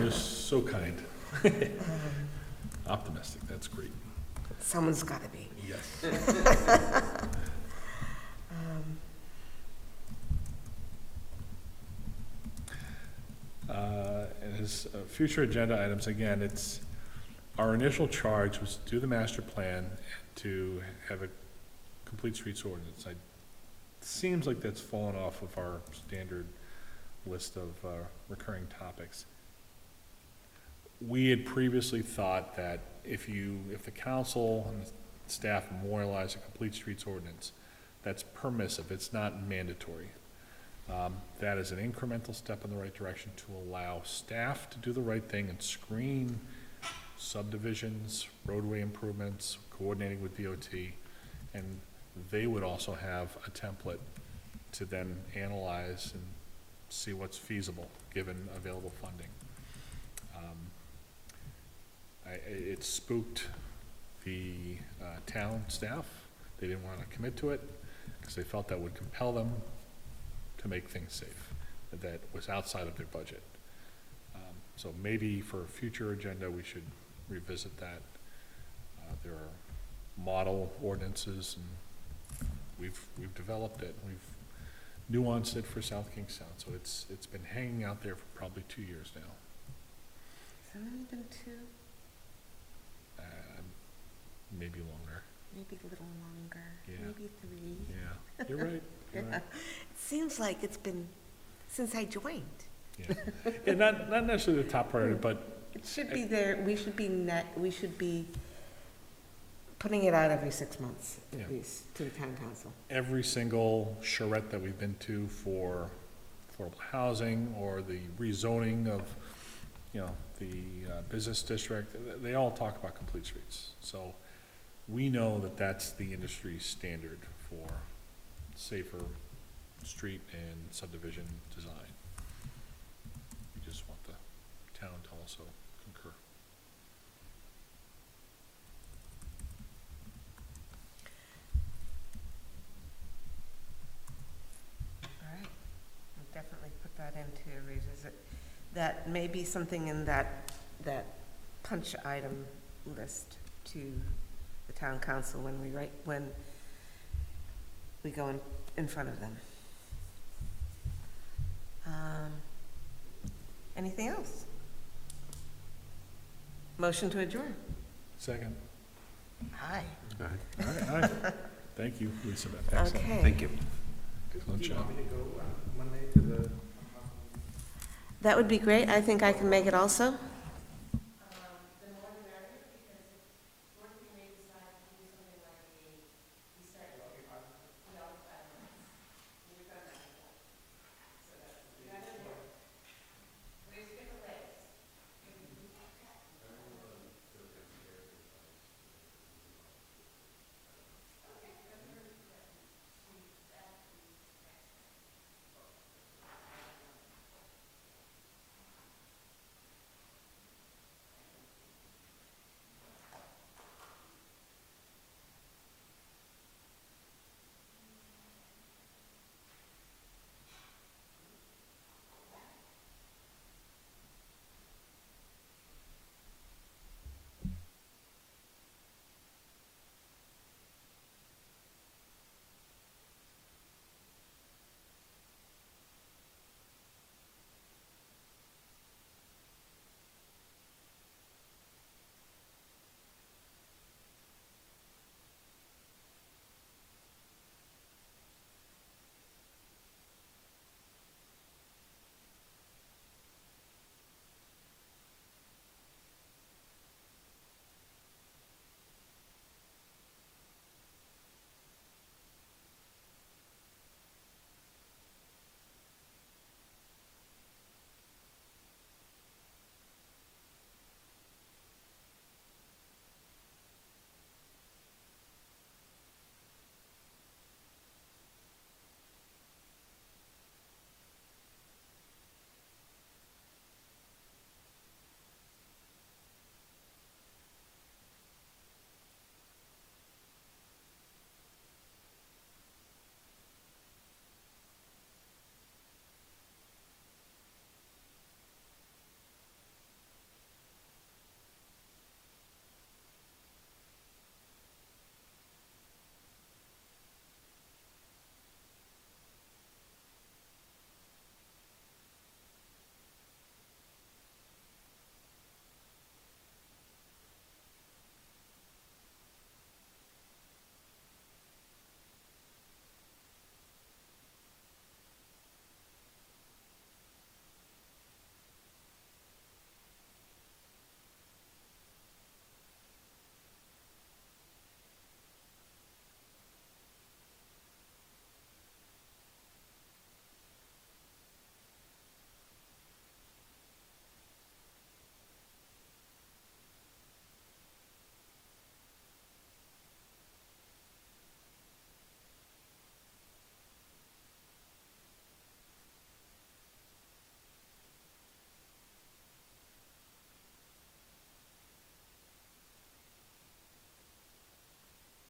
You're so kind. Optimistic, that's great. Someone's got to be. Yes. And as future agenda items, again, it's, our initial charge was to do the master plan, to have a complete streets ordinance. It seems like that's fallen off of our standard list of recurring topics. We had previously thought that if the council and the staff memorialize a complete streets ordinance, that's permissive, it's not mandatory. That is an incremental step in the right direction to allow staff to do the right thing and screen subdivisions, roadway improvements, coordinating with DOT, and they would also have a template to then analyze and see what's feasible, given available funding. It spooked the town staff. They didn't want to commit to it because they felt that would compel them to make things safe, that was outside of their budget. So maybe for a future agenda, we should revisit that. There are model ordinances, and we've developed it. We've nuanced it for South Kingstown, so it's been hanging out there for probably 2 years now. Has it only been 2? Maybe longer. Maybe a little longer. Yeah. Maybe 3. Yeah, you're right. You're right. It seems like it's been since I joined. Yeah, yeah, not necessarily the top priority, but It should be there, we should be putting it out every 6 months, Yeah. at least, to the town council. every single charrette that we've been to for affordable housing or the rezoning of, the business district, they all talk about complete streets. So we know that that's the industry standard for safer street and subdivision design. We just want the town to also concur. All right, we'll definitely put that into a revisit. That may be something in that punch item list to the town council when we go in front of them. Anything else? Motion to adjourn. Second. Aye. All right. All right, aye. Thank you, Lisa Beth. Excellent. Okay. Thank you. Excellent Do you job. want me to go Monday to the? That would be great. I think I can make it also.